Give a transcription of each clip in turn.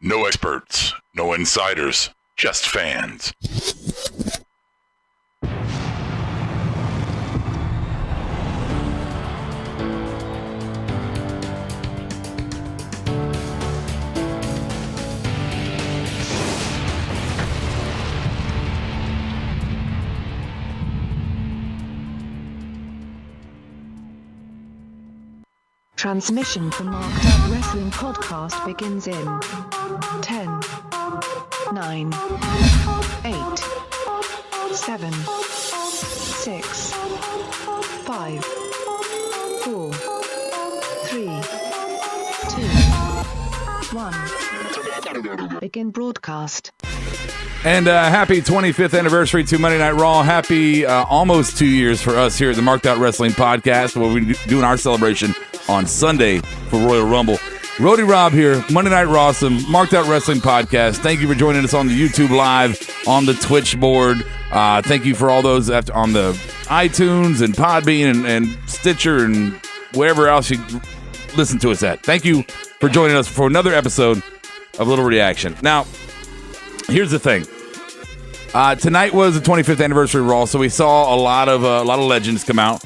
No experts, no insiders, just fans. Transmission from Marked Up Wrestling Podcast begins in 10, 9, 8, 7, 6, 5, 4, 3, 2, 1. Begin broadcast. And happy 25th anniversary to Monday Night Raw. Happy almost 2 years for us here at the Marked Out Wrestling Podcast, where we're doing our celebration on Sunday for Royal Rumble. Roddy Rob here, Monday Night Raw, some Marked Out Wrestling Podcast. Thank you for joining us on the YouTube Live, on the Twitch board. Thank you for all those on the iTunes and Podbean and Stitcher and wherever else you listen to us at. Thank you for joining us for another episode of Little Reaction. Now, here's the thing. Tonight was the 25th anniversary of Raw, so we saw a lot of legends come out.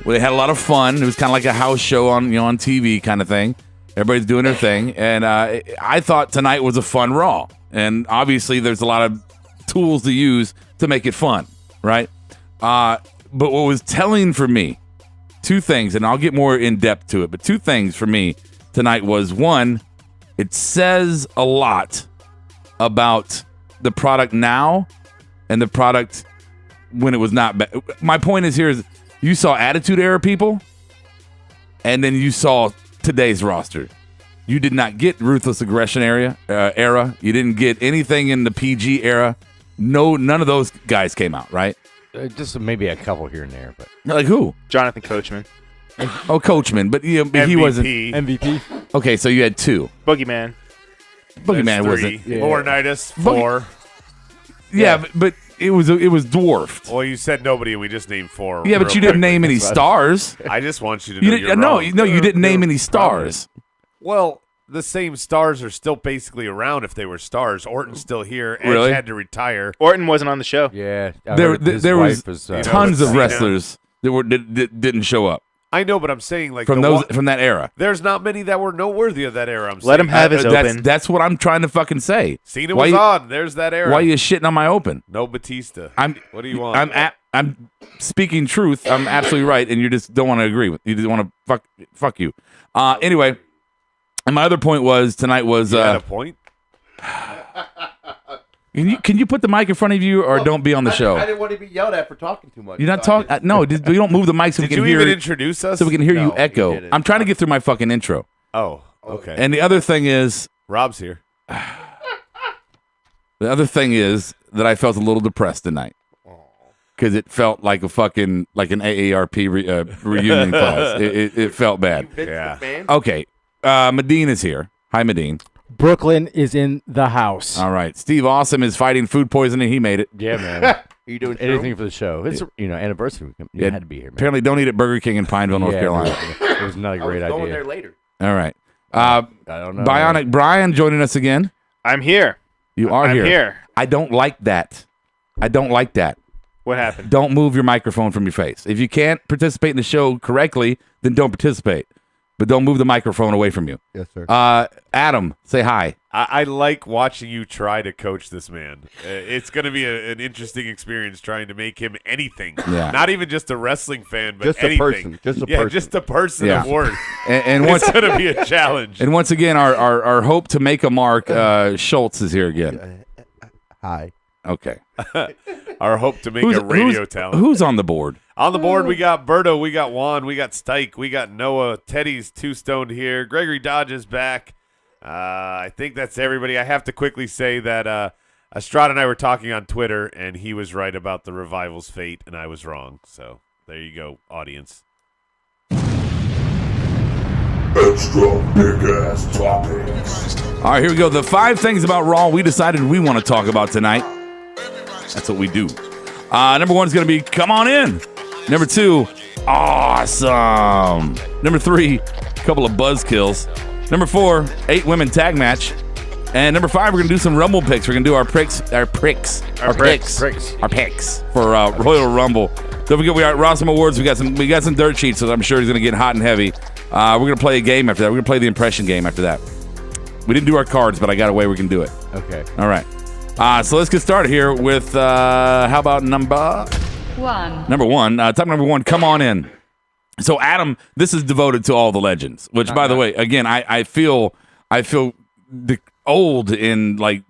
Well, they had a lot of fun. It was kind of like a house show on TV kind of thing. Everybody's doing their thing, and I thought tonight was a fun Raw. And obviously, there's a lot of tools to use to make it fun, right? But what was telling for me, two things, and I'll get more in depth to it. But two things for me tonight was, one, it says a lot about the product now and the product when it was not bad. My point is here is you saw Attitude Era people, and then you saw today's roster. You did not get Ruthless Aggression era. You didn't get anything in the PG era. None of those guys came out, right? Just maybe a couple here and there, but like who? Jonathan Coachman. Oh, Coachman, but he wasn't MVP. Okay, so you had two. Boogeyman. Boogeyman wasn't. Yeah. Laurinaitis, 4. Yeah, but it was dwarfed. Well, you said nobody, and we just named 4. Yeah, but you didn't name any stars. I just want you to know you're wrong. No, you didn't name any stars. Well, the same stars are still basically around if they were stars. Orton's still here. Edge Really? had to retire. Orton wasn't on the show. Yeah, There was tons of Cena. wrestlers that didn't show up I know, but I'm saying like from that era. There's not many that were noteworthy of that era. Let him have his open. That's what I'm trying to fucking say. Cena was on. There's that era. Why are you shitting on my open? No Batista. What do you want? I'm speaking truth. I'm absolutely right, and you just don't want to agree with. You just want to fuck you. Anyway, and my other point was tonight was. You had a point. Can you put the mic in front of you or don't be on the show? I didn't want to be yelled at for talking too much. You're not talking. No, we don't move the mic so we can hear. Did you even introduce us? So we can hear you No, echo. you didn't. I'm trying to get through my fucking intro. Oh, okay. And the other thing is, Rob's here. the other thing is that I felt a little depressed tonight because it felt like an AARP reunion class. It felt bad. Yeah. Okay, Medine is here. Hi, Medine. Brooklyn is in the house. All right, Steve Awesome is fighting food poisoning. He made it. Yeah, man. Are you doing Anything for the show. It's anniversary. You had to be here, man. Apparently, don't eat at Burger King in Pineville, North Carolina. It was not a great I was going idea. there later. All right. I don't know. Bionic Brian joining us again. I'm here. You are I'm here. here. I don't like that. What happened? Don't move your microphone from your face. If you can't participate in the show correctly, then don't participate. But don't move the microphone away from you. Yes, sir. Adam, say hi. I like watching you try to coach this man. It's going to be an interesting experience trying to make him anything. Yeah. Not even just a wrestling fan, but Just a anything. person. Just a person. Just a person Yeah. of worth. And once It's going to be a challenge. and once again, our hope to make a mark, Schultz is here again. Hi. Okay. Our hope to make a radio talent. Who's on the board? On the board, we got Berto, we got Juan, we got Stike, we got Noah. Teddy's two-stoned here. Gregory Dodge is back. I think that's everybody. I have to quickly say that Estrada and I were talking on Twitter, and he was right about the Revival's fate, and I was wrong. So there you go, audience. Extra big-ass topics. All right, here we go. The 5 things about Raw we decided we want to talk about tonight. That's what we do. Number 1 is going to be, come on in. Number 2, awesome. Number 3, a couple of buzzkills. Number 4, 8-women tag match. And number 5, we're gonna do some Rumble picks. We're gonna do our picks for Royal Rumble. Don't forget, we are at Rossum Awards. We got some dirt sheets, so I'm sure he's gonna get hot and heavy. We're gonna play a game after that. We're gonna play the impression game after that. We didn't do our cards, but I got a way we can do it. Okay. All right. So let's get started here with how about number 1? Number 1. Top number 1. Come on in. So Adam, this is devoted to all the legends. Which, by the way, again, I feel old in like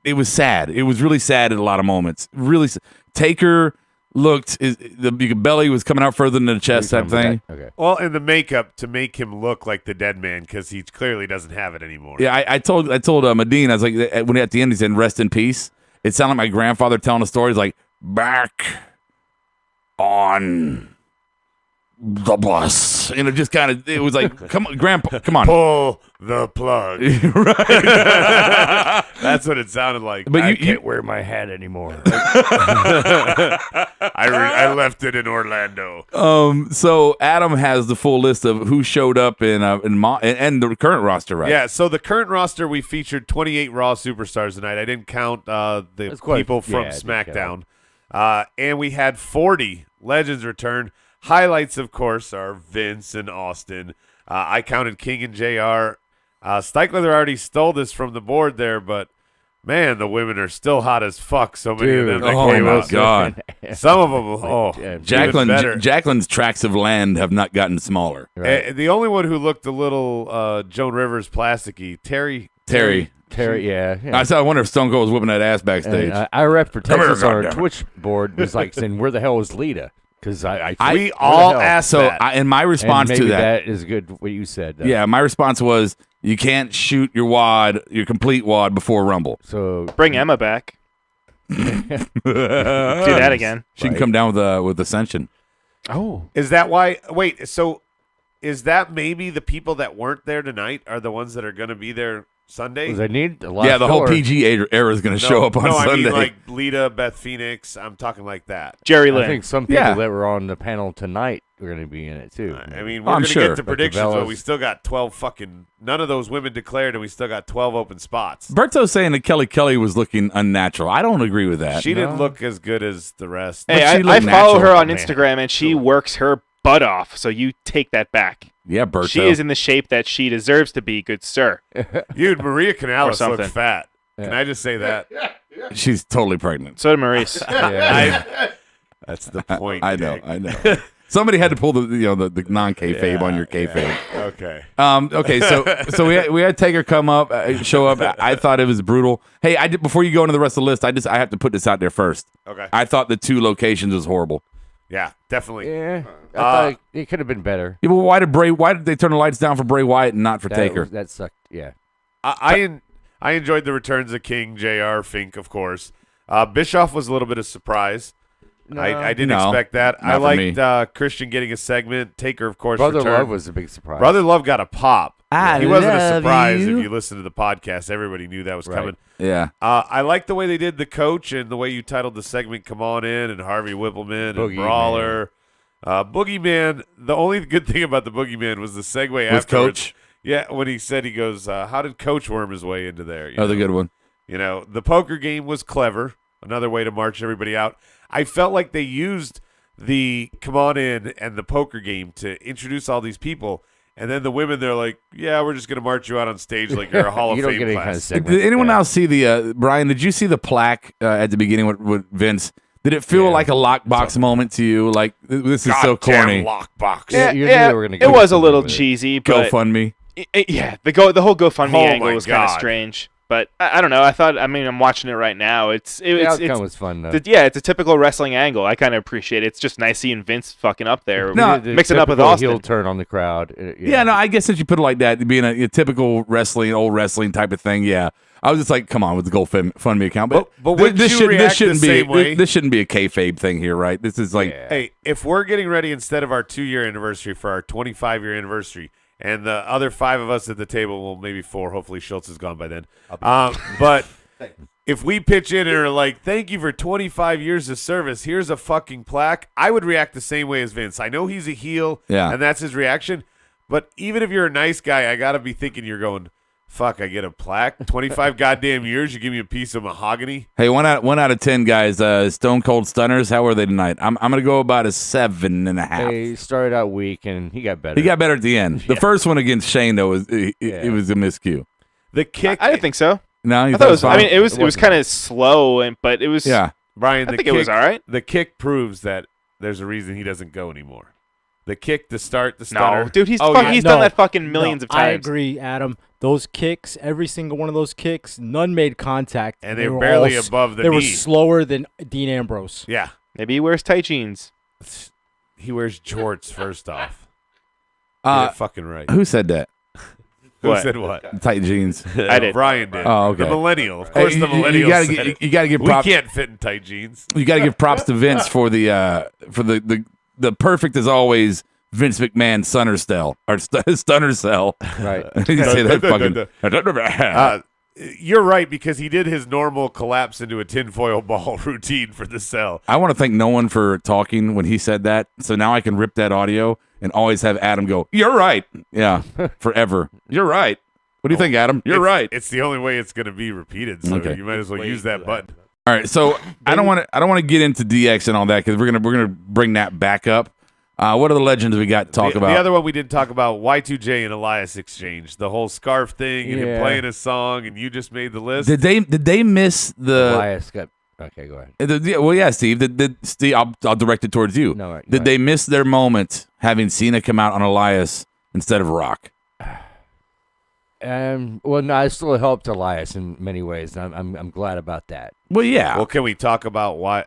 it was sad. It was really sad at a lot of moments. Really, Taker looked the belly was coming out further than the chest type thing. Okay. Well, and the makeup to make him look like the dead man because he clearly doesn't have it anymore. Yeah, I told Medine, I was like, when at the end he said "rest in peace," it sounded like my grandfather telling a story. He's like, "Back on the bus," and it just kind of it was like, "Come on, Grandpa, come on, pull the plug." Right. That's what it sounded like. But I can't wear my hat anymore. I left it in Orlando. So Adam has the full list of who showed up in and the current roster, right? Yeah. So the current roster, we featured 28 Raw superstars tonight. I didn't count the people from SmackDown, and we had 40 legends return. Highlights, of course, are Vince and Austin. I counted King and JR. Steichler already stole this from the board there, but man, the women are still hot as fuck. So many of them that came out. God. Some of them, Jacqueline's tracts of land have not gotten smaller. Right. The only one who looked a little Joan Rivers plasticky, Terry, yeah. I wonder if Stone Cold was whipping that ass backstage. I rep for Texas on our Twitch board was like saying, "Where the hell is Lita?" Because we all asked that. And my response to that is good. What you said. Yeah, my response was, you can't shoot your complete wad before Rumble. So bring Emma back. Do that again. She can come down with Ascension. Oh, is that why? Wait, so is that maybe the people that weren't there tonight are the ones that are going to be there Sunday? They need a lot. Yeah, the whole PG era is going to show up on Sunday. I mean like Lita, Beth Phoenix. I'm talking like that. Jerry Lynn. I think some people that were on the panel tonight are going to be in it too. I mean, we're going to get to predictions, but we still got 12 none of those women declared, and we still got 12 open spots. Berto's saying that Kelly was looking unnatural. I don't agree with that. She didn't look as good as the rest. Hey, I follow her on Instagram, and she works her butt off, so you take that back. Yeah, Berto. She is in the shape that she deserves to be, good sir. Dude, Maria Canales looks fat. Yeah. Can I just say that? She's totally pregnant. So did Maurice. That's the point. I know. Somebody had to pull the non-kayfabe on your kayfabe. Okay. Okay. So we had Taker show up. I thought it was brutal. Hey, before you go into the rest of the list, I have to put this out there first. Okay. I thought the 2 locations was horrible. Yeah, definitely. Yeah, I thought it could have been better. Yeah, but why did they turn the lights down for Bray Wyatt and not for Taker? That sucked. Yeah. I enjoyed the returns of King, JR, Fink, of course. Bischoff was a little bit of surprise. No, I didn't expect that. I liked Christian getting a segment. Taker, of course, Brother returned. Love was a big surprise. Brother Love got a pop. He wasn't a surprise you. if you listen to the podcast. Everybody knew that was coming. Yeah. I like the way they did the coach and the way you titled the segment "Come On In" and Harvey Whippleman and Brawler. Boogeyman. The only good thing about the Boogeyman was the segue afterwards. Coach. Yeah, when he said, he goes, "How did Coach worm his way into there?" The good one. The poker game was clever. Another way to march everybody out. I felt like they used the "Come On In" and the poker game to introduce all these people. And then the women, they're like, "Yeah, we're just going to march you out on stage like you're a Hall of Fame class." Did anyone else see the Brian? Did you see the plaque at the beginning with Vince? Did it feel like a lockbox moment to you? Like, this is so corny. Lockbox. It was a little cheesy. But GoFundMe. The whole GoFundMe angle was kind of strange. But I don't know. I'm watching it right now. The outcome was fun, though. It's a typical wrestling angle. I kind of appreciate it. It's just nice seeing Vince fucking up there. Mixing up with Austin. Heel turn on the crowd. I guess since you put it like that, being a typical old wrestling type of thing, yeah. I was just like, come on with the GoFundMe account. But this shouldn't be a kayfabe thing here, right? This is like, hey, if we're getting ready instead of our 2-year anniversary for our 25-year anniversary, and the other 5 of us at the table, well, maybe 4. Hopefully Schultz is gone by then. But if we pitch in and are like, "Thank you for 25 years of service. Here's a fucking plaque," I would react the same way as Vince. I know he's a heel, and that's his reaction. But even if you're a nice guy, I got to be thinking you're going, Fuck, I get a plaque. 25 goddamn years, you give me a piece of mahogany. Hey, one out of 10 guys. Stone Cold Stunners. How were they tonight? I'm gonna go about a 7.5. He started out weak and he got better. He got better at the end. The first one against Shane though was it was a miscue. The kick. I didn't think so. No, I thought it was. I mean, it was kind of slow, but it was. Yeah, Brian. I think it was all right. The kick proves that there's a reason he doesn't go anymore. The kick to start the stunner. No, dude, he's Oh, he's done that fucking millions of times. I agree, Adam. Those kicks, every single one of those kicks, none made contact. And they were barely above the They knee. were slower than Dean Ambrose. Yeah. Maybe he wears tight jeans. He wears jorts, first off. Get it fucking right. Who said that? Who What? said what? Tight jeans. I did. Brian did. Oh, okay. The millennial. Of course, the millennial. You gotta give We props. can't fit in tight jeans. You gotta give props to Vince for the perfect as always Vince McMahon stunner cell or stunner cell. Right. You say that fucking. You're right, because he did his normal collapse into a tinfoil ball routine for the cell. I want to thank no one for talking when he said that. So now I can rip that audio and always have Adam go, "You're right." Yeah, forever. You're right. What do you think, Adam? You're right. It's the only way it's going to be repeated, so Okay. you might as well use that button. All right. So I don't want to get into DX and all that because we're gonna bring that back up. What are the legends we got to talk about? The other one we didn't talk about, Y2J and Elias exchange, the whole scarf thing and him Yeah. playing a song, and you just made the list. Did they miss the? Elias got. Okay, go ahead. Well, yeah, Steve. Steve, I'll direct it towards you. No, right, did they miss their moment having Cena come out on Elias instead of Rock? Well, no, I still helped Elias in many ways. And I'm glad about that. Well, yeah. Well, can we talk about why?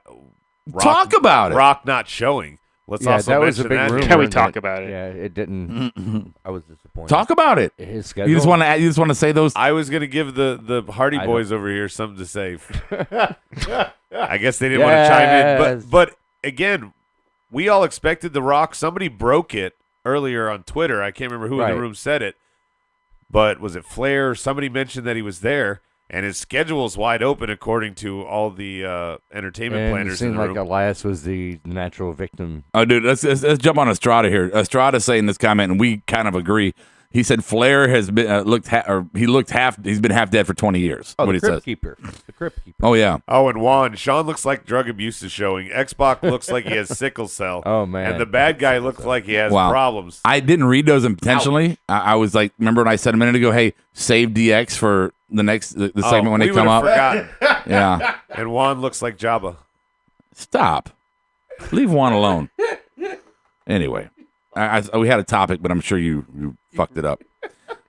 Talk about it. Rock not showing. Let's Yeah, also that was a mention big that. rumor. Can we that- talk about it? Yeah, it didn't. I was disappointed. Talk about it. His schedule. You just want to say those. I was going to give the Hardy I Boys over here something to say. I guess they didn't want to chime in. Yes. But again, we all expected The Rock. Somebody broke it earlier on Twitter. I can't remember who in Right. the room said it. But was it Flair? Somebody mentioned that he was there. And his schedule is wide open according to all the entertainment And it planners in seemed the like room. Elias was the natural victim. Oh, dude, let's jump on Estrada here. Estrada saying this comment, and we kind of agree. He said Flair has been he's been half dead for 20 years. Oh, what the he Crypt says. Keeper. The Crypt Keeper. Oh yeah. Oh, and Juan, Sean looks like drug abuse is showing. Xbox looks like he has sickle cell. Oh, man. And the bad guy looks like he has Wow. problems. I didn't read those intentionally. I was like, remember when I said a minute ago, hey, save DX for the segment when they we come would've up. Forgotten. Yeah. And Juan looks like Jabba. Stop. Leave Juan alone. Anyway, we had a topic, but I'm sure you fucked it up.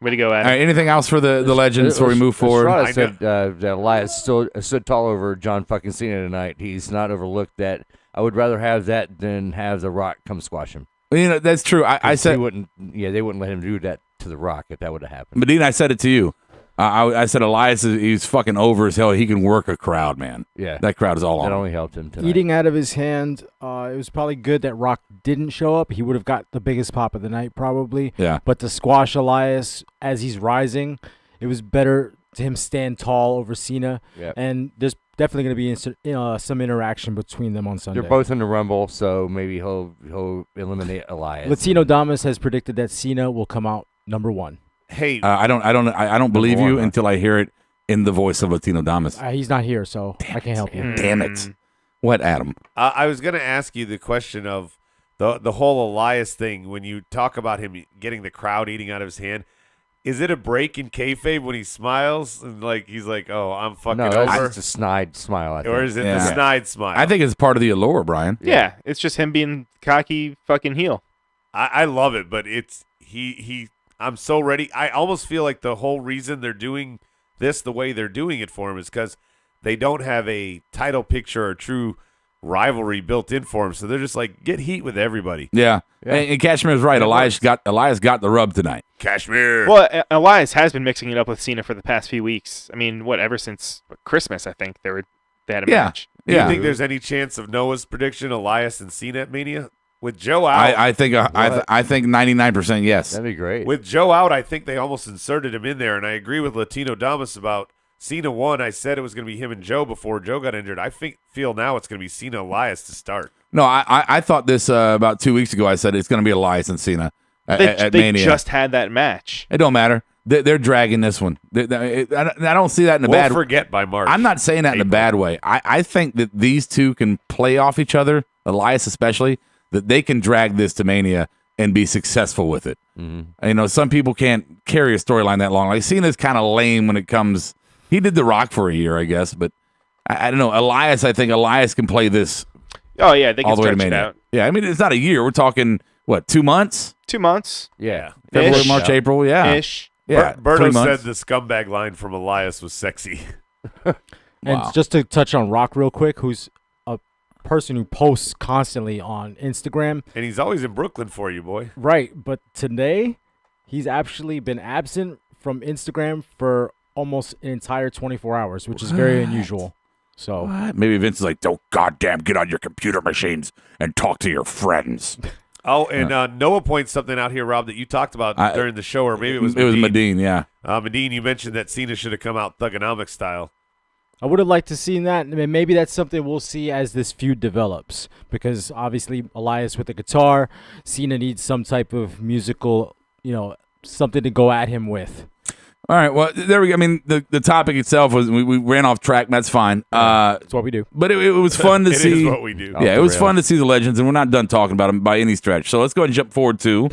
Way to go, All Adam. right, anything else for the legends before we move forward? Estrada said that Elias stood tall over John fucking Cena tonight. He's not overlooked that. I would rather have that than have The Rock come squash him. You know, that's true. I 'Cause said, they wouldn't let him do that to The Rock if that would have happened. Medina, I said it to you. I said Elias he's fucking over as hell. He can work a crowd, man. Yeah. That crowd is all on That him. only helped him tonight. Eating out of his hand, it was probably good that Rock didn't show up. He would have got the biggest pop of the night, probably. Yeah. But to squash Elias as he's rising, it was better to him stand tall over Cena. Yep. And there's definitely going to be some interaction between them on Sunday. They're both in the Rumble, so maybe he'll eliminate Elias. Latino Damas has predicted that Cena will come out number one. Hey, I don't believe one, you huh? until I hear it in the voice of Latino Damas. He's not here, so I can't help you. Damn it. What, Adam? I was going to ask you the question of the whole Elias thing. When you talk about him getting the crowd eating out of his hand, is it a break in kayfabe when he smiles and like he's like, "Oh, I'm fucking No, that's over," just a snide smile. I think. or is it Yeah. the snide smile? I think it's part of the allure, Brian. Yeah, it's just him being cocky fucking heel. I love it, but it's he. I'm so ready. I almost feel like the whole reason they're doing this the way they're doing it for him is because they don't have a title picture or true rivalry built in for him. So they're just like, get heat with everybody. Yeah. Yeah. And Cashmere's right. It Elias got the rub tonight. Cashmere. Well, Elias has been mixing it up with Cena for the past few weeks. I mean, ever since Christmas, I think they had a Yeah. match. Do you Yeah. think there's any chance of Noah's prediction, Elias and Cena at Mania? With Joe out, I think 99% yes. That'd be great. with Joe out, I think they almost inserted him in there. And I agree with Latino Damas about Cena won. I said it was going to be him and Joe before Joe got injured. I feel now it's going to be Cena Elias to start. No, I thought this about 2 weeks ago. I said it's going to be Elias and Cena at They Mania. just had that match. It don't matter. They're dragging this one. I don't see that in a We'll bad. forget by March. I'm not saying that in a April. bad way. I think that these two can play off each other, Elias especially, that they can drag this to Mania and be successful with it. Mm-hmm. You know, some people can't carry a storyline that long. Like, Cena's kind of lame when it comes. He did The Rock for a year, I guess, but I don't know. Elias, I think Elias can play this Oh yeah, they can all the way to stretch it Mania. out. Yeah, I mean, it's not a year. We're talking, what, 2 months? 2 months Yeah. February, Ish. March, April, yeah. ish. Yeah, 3 Berto months. said the scumbag line from Elias was sexy. And Wow. just to touch on Rock real quick, who's a person who posts constantly on Instagram. And he's always in Brooklyn for you, boy. Right, but today he's actually been absent from Instagram for almost an entire 24 hours, which is very unusual. So What? Maybe Vince is like, don't goddamn get on your computer machines and talk to your friends. Oh, and Noah points something out here, Rob, that you talked about during the show, or maybe it was Medine, yeah. Medine, you mentioned that Cena should have come out Thugonomics style. I would have liked to see that. I mean, maybe that's something we'll see as this feud develops, because obviously Elias with the guitar, Cena needs some type of musical, something to go at him with. All right, well, there we go. I mean, the topic itself was we ran off track. And that's fine. That's what we do. But it was fun to It see. is what we do. Yeah, it was fun to see the legends, and we're not done talking about them by any stretch. So let's go ahead and jump forward to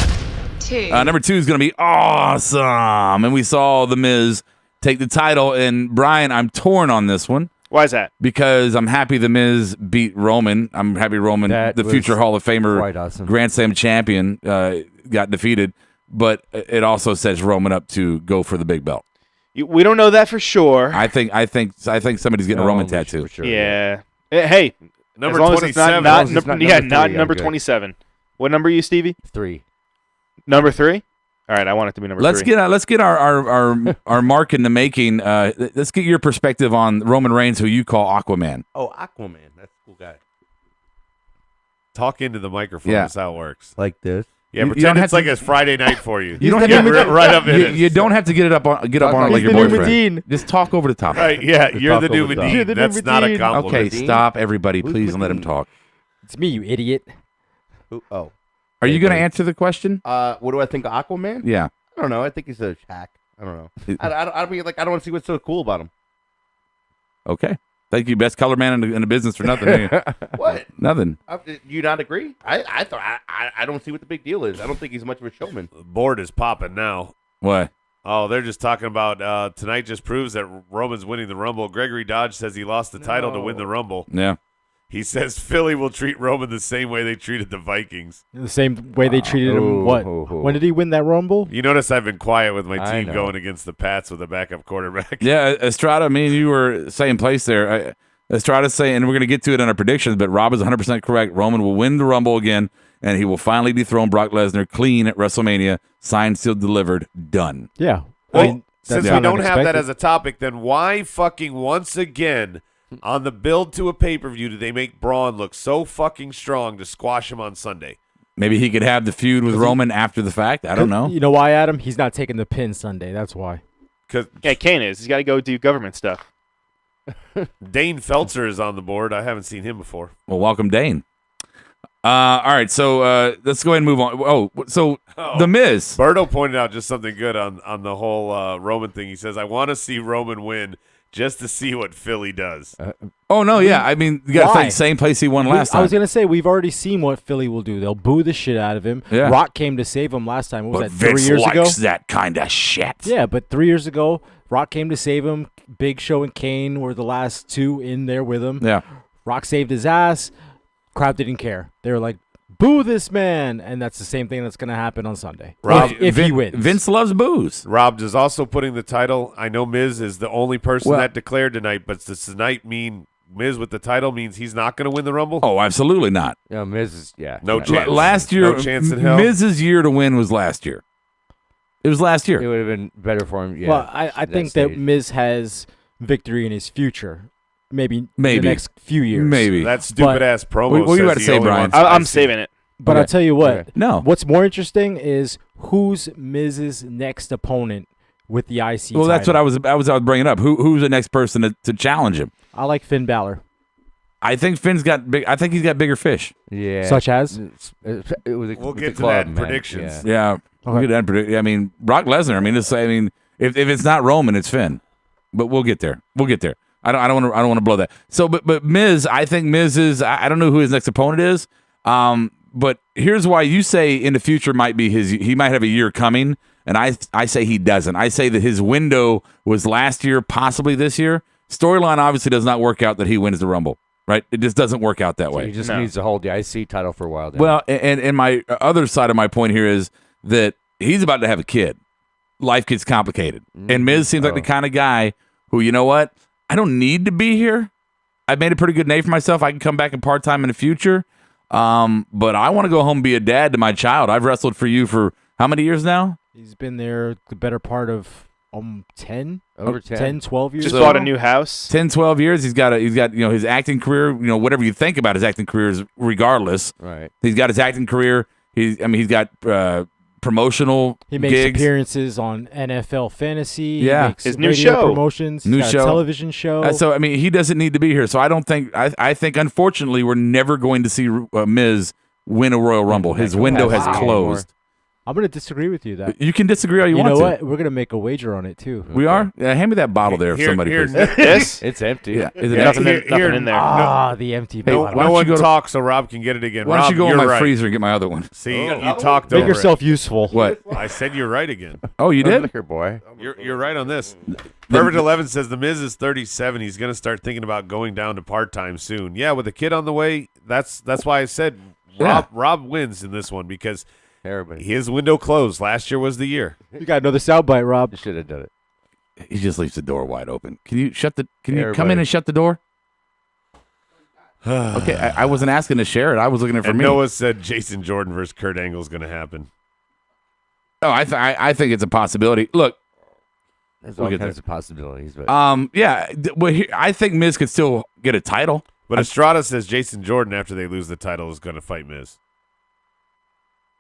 2. number 2 is going to be awesome, and we saw The Miz take the title. And Brian, I'm torn on this one Why is that? because I'm happy The Miz beat Roman. I'm happy Roman, That the was future Hall of Famer, quite awesome. Grand Slam champion, got defeated. But it also sets Roman up to go for the big belt. We don't know that for sure. I think somebody's getting a Roman tattoo. For sure, yeah. Hey, Number as long as it's 27. not, As long as it's not yeah, number not 3, I'm number good. 27. What number are you, Stevie? 3. Number 3. All right, I want it to be number 3. Let's get our mark in the making. Let's get your perspective on Roman Reigns, who you call Aquaman. Oh, Aquaman. That's a cool guy. Talk into the microphone. Yeah. That's how it works. Like this. Yeah, You don't pretend have it's to- like a Friday night for you. You don't have Get to right up in it. You don't have to get up on it like He's your the new boyfriend. Medine. Just talk over the top. Right, yeah, you're the talk new over the top. Medine. You're the new That's not a Medine. compliment. Okay, Medine? stop, everybody. Who's Please let him Medine? talk. It's me, you idiot. Oh. Are you Hey, going to buddy. answer the question? What do I think of Aquaman? Yeah. I don't know. I think he's a hack. I don't know. I mean, like, I don't want to see what's so cool about him. Okay. Thank you. Best color man in the business for nothing. ain't you? What? Nothing. Do you not agree? I don't see what the big deal is. I don't think he's much of a showman. The board is popping now. What? Oh, they're just talking about tonight just proves that Roman's winning the Rumble. Gregory Dodge says he lost the title to win the Rumble. Yeah. He says Philly will treat Roman the same way they treated the Vikings. The same way they treated him. What? When did he win that Rumble? You notice I've been quiet with my I team know. going against the Pats with a backup quarterback. Yeah, Estrada, me and you were same place there. Estrada's saying, and we're going to get to it in our predictions, but Rob is 100% correct. Roman will win the Rumble again, and he will finally dethrone Brock Lesnar clean at WrestleMania. Signed, sealed, delivered, done. Yeah. Well, since that's we not don't have that unexpected. as a topic, then why fucking once again on the build to a pay-per-view do they make Braun look so fucking strong to squash him on Sunday? Maybe he could have the feud with Roman after the fact. I don't know. You know why, Adam? He's not taking the pin Sunday. That's why. Because Yeah, Kane is. He's got to go do government stuff. Dane Feltzer is on the board. I haven't seen him before. Well, welcome, Dane. All right, so let's go ahead and move on. Oh, so The Miz. Berto pointed out just something good on the whole Roman thing. He says, I want to see Roman win just to see what Philly does. Oh, no, yeah. I mean, you got to Why? think same place he won last I was time. going to say, we've already seen what Philly will do. They'll boo the shit out of him. Yeah. Rock came to save him last time. What But was that, 3 Vince years ago? likes that kind of shit. Yeah, but 3 years ago, Rock came to save him. Big Show and Kane were the last two in there with him. Yeah. Rock saved his ass. Crowd didn't care. They were like, boo this man. And that's the same thing that's going to happen on Sunday. Rob, if he wins. Vince loves booze. Rob is also putting the title. I know Miz is the only person Well- that declared tonight, but does tonight mean Miz with the title means he's not going to win the Rumble? Oh, absolutely not. Yeah, Miz is, yeah. No yeah. chance. Last year, No chance in hell. Miz's year to win was last year. It was last It year. would have been better for him. Yeah. Well, I at think stage. that Miz has victory in his future. Maybe Maybe. the next few years. Maybe. That stupid ass promo. What you says about to he say, only Brian? wants I'm IC. saving it. But Okay. I'll tell you what. Okay. No. What's more interesting is who's Miz's next opponent with the IC Well, that's what title. I was bringing up. Who's the next person to challenge him? I like Finn Balor. I think Finn's got big. I think he's got bigger fish. Yeah. Such as? We'll get to that in predictions. Yeah, we'll get that predict. I mean, Brock Lesnar. I mean, if it's not Roman, it's Finn. But we'll get there. I don't want to blow that. So, but Miz, I think Miz is. I don't know who his next opponent is. But here's why you say in the future might be his. He might have a year coming, and I say he doesn't. I say that his window was last year, possibly this year. Storyline obviously does not work out that he wins the Rumble. Right? It just doesn't work out that way. He just needs to hold the IC title for a while. Then. Well, and my other side of my point here is that he's about to have a kid. Life gets complicated. And Miz seems like the kind of guy who, you know what? I don't need to be here. I've made a pretty good name for myself. I can come back in part-time in the future. But I want to go home and be a dad to my child. I've wrestled for you for how many years now? He's been there the better part of 10? Over 10. 12 years. Just bought a new house. 10, 12 years. He's got his acting career, whatever you think about his acting career is regardless. Right. He's got his acting career. He's got promotional He makes gigs. appearances on NFL Fantasy. Yeah. He makes His new radio show. promotions. New He's got show. a television show. So, I mean, he doesn't need to be here. So I don't think, I think, unfortunately, we're never going to see Miz win a Royal Rumble. His window has closed. I'm going to disagree with you. That You can disagree all you you want know to. what? We're going to make a wager on it, too. We are? Yeah, hand me that bottle there if somebody please. This? It's empty. Yeah. Is it Nothing, empty? nothing in there. The empty Hey, bottle. why don't No you go one to- talks so Rob can get it again. Why don't Rob, you go in you're my right. freezer and get my other one? See, you talked Make over yourself useful. What? it. I said you're right again. Oh, you did? Liquor boy. You're right on this. Perfect 11 says the Miz is 37. He's going to start thinking about going down to part-time soon. Yeah, with a kid on the way, that's why I said Rob wins in this one because Everybody. his window closed. Last year was the year. You got another soundbite, Rob. You should have done it. He just leaves the door wide open. Can you come Everybody. in and shut the door? Okay, I wasn't asking to share it. I was looking at it for And me. Noah said Jason Jordan versus Kurt Angle is going to happen. Oh, I think it's a possibility. Look, There's We'll all get kinds of possibilities. But I think Miz could still get a title. But Estrada says Jason Jordan, after they lose the title, is going to fight Miz.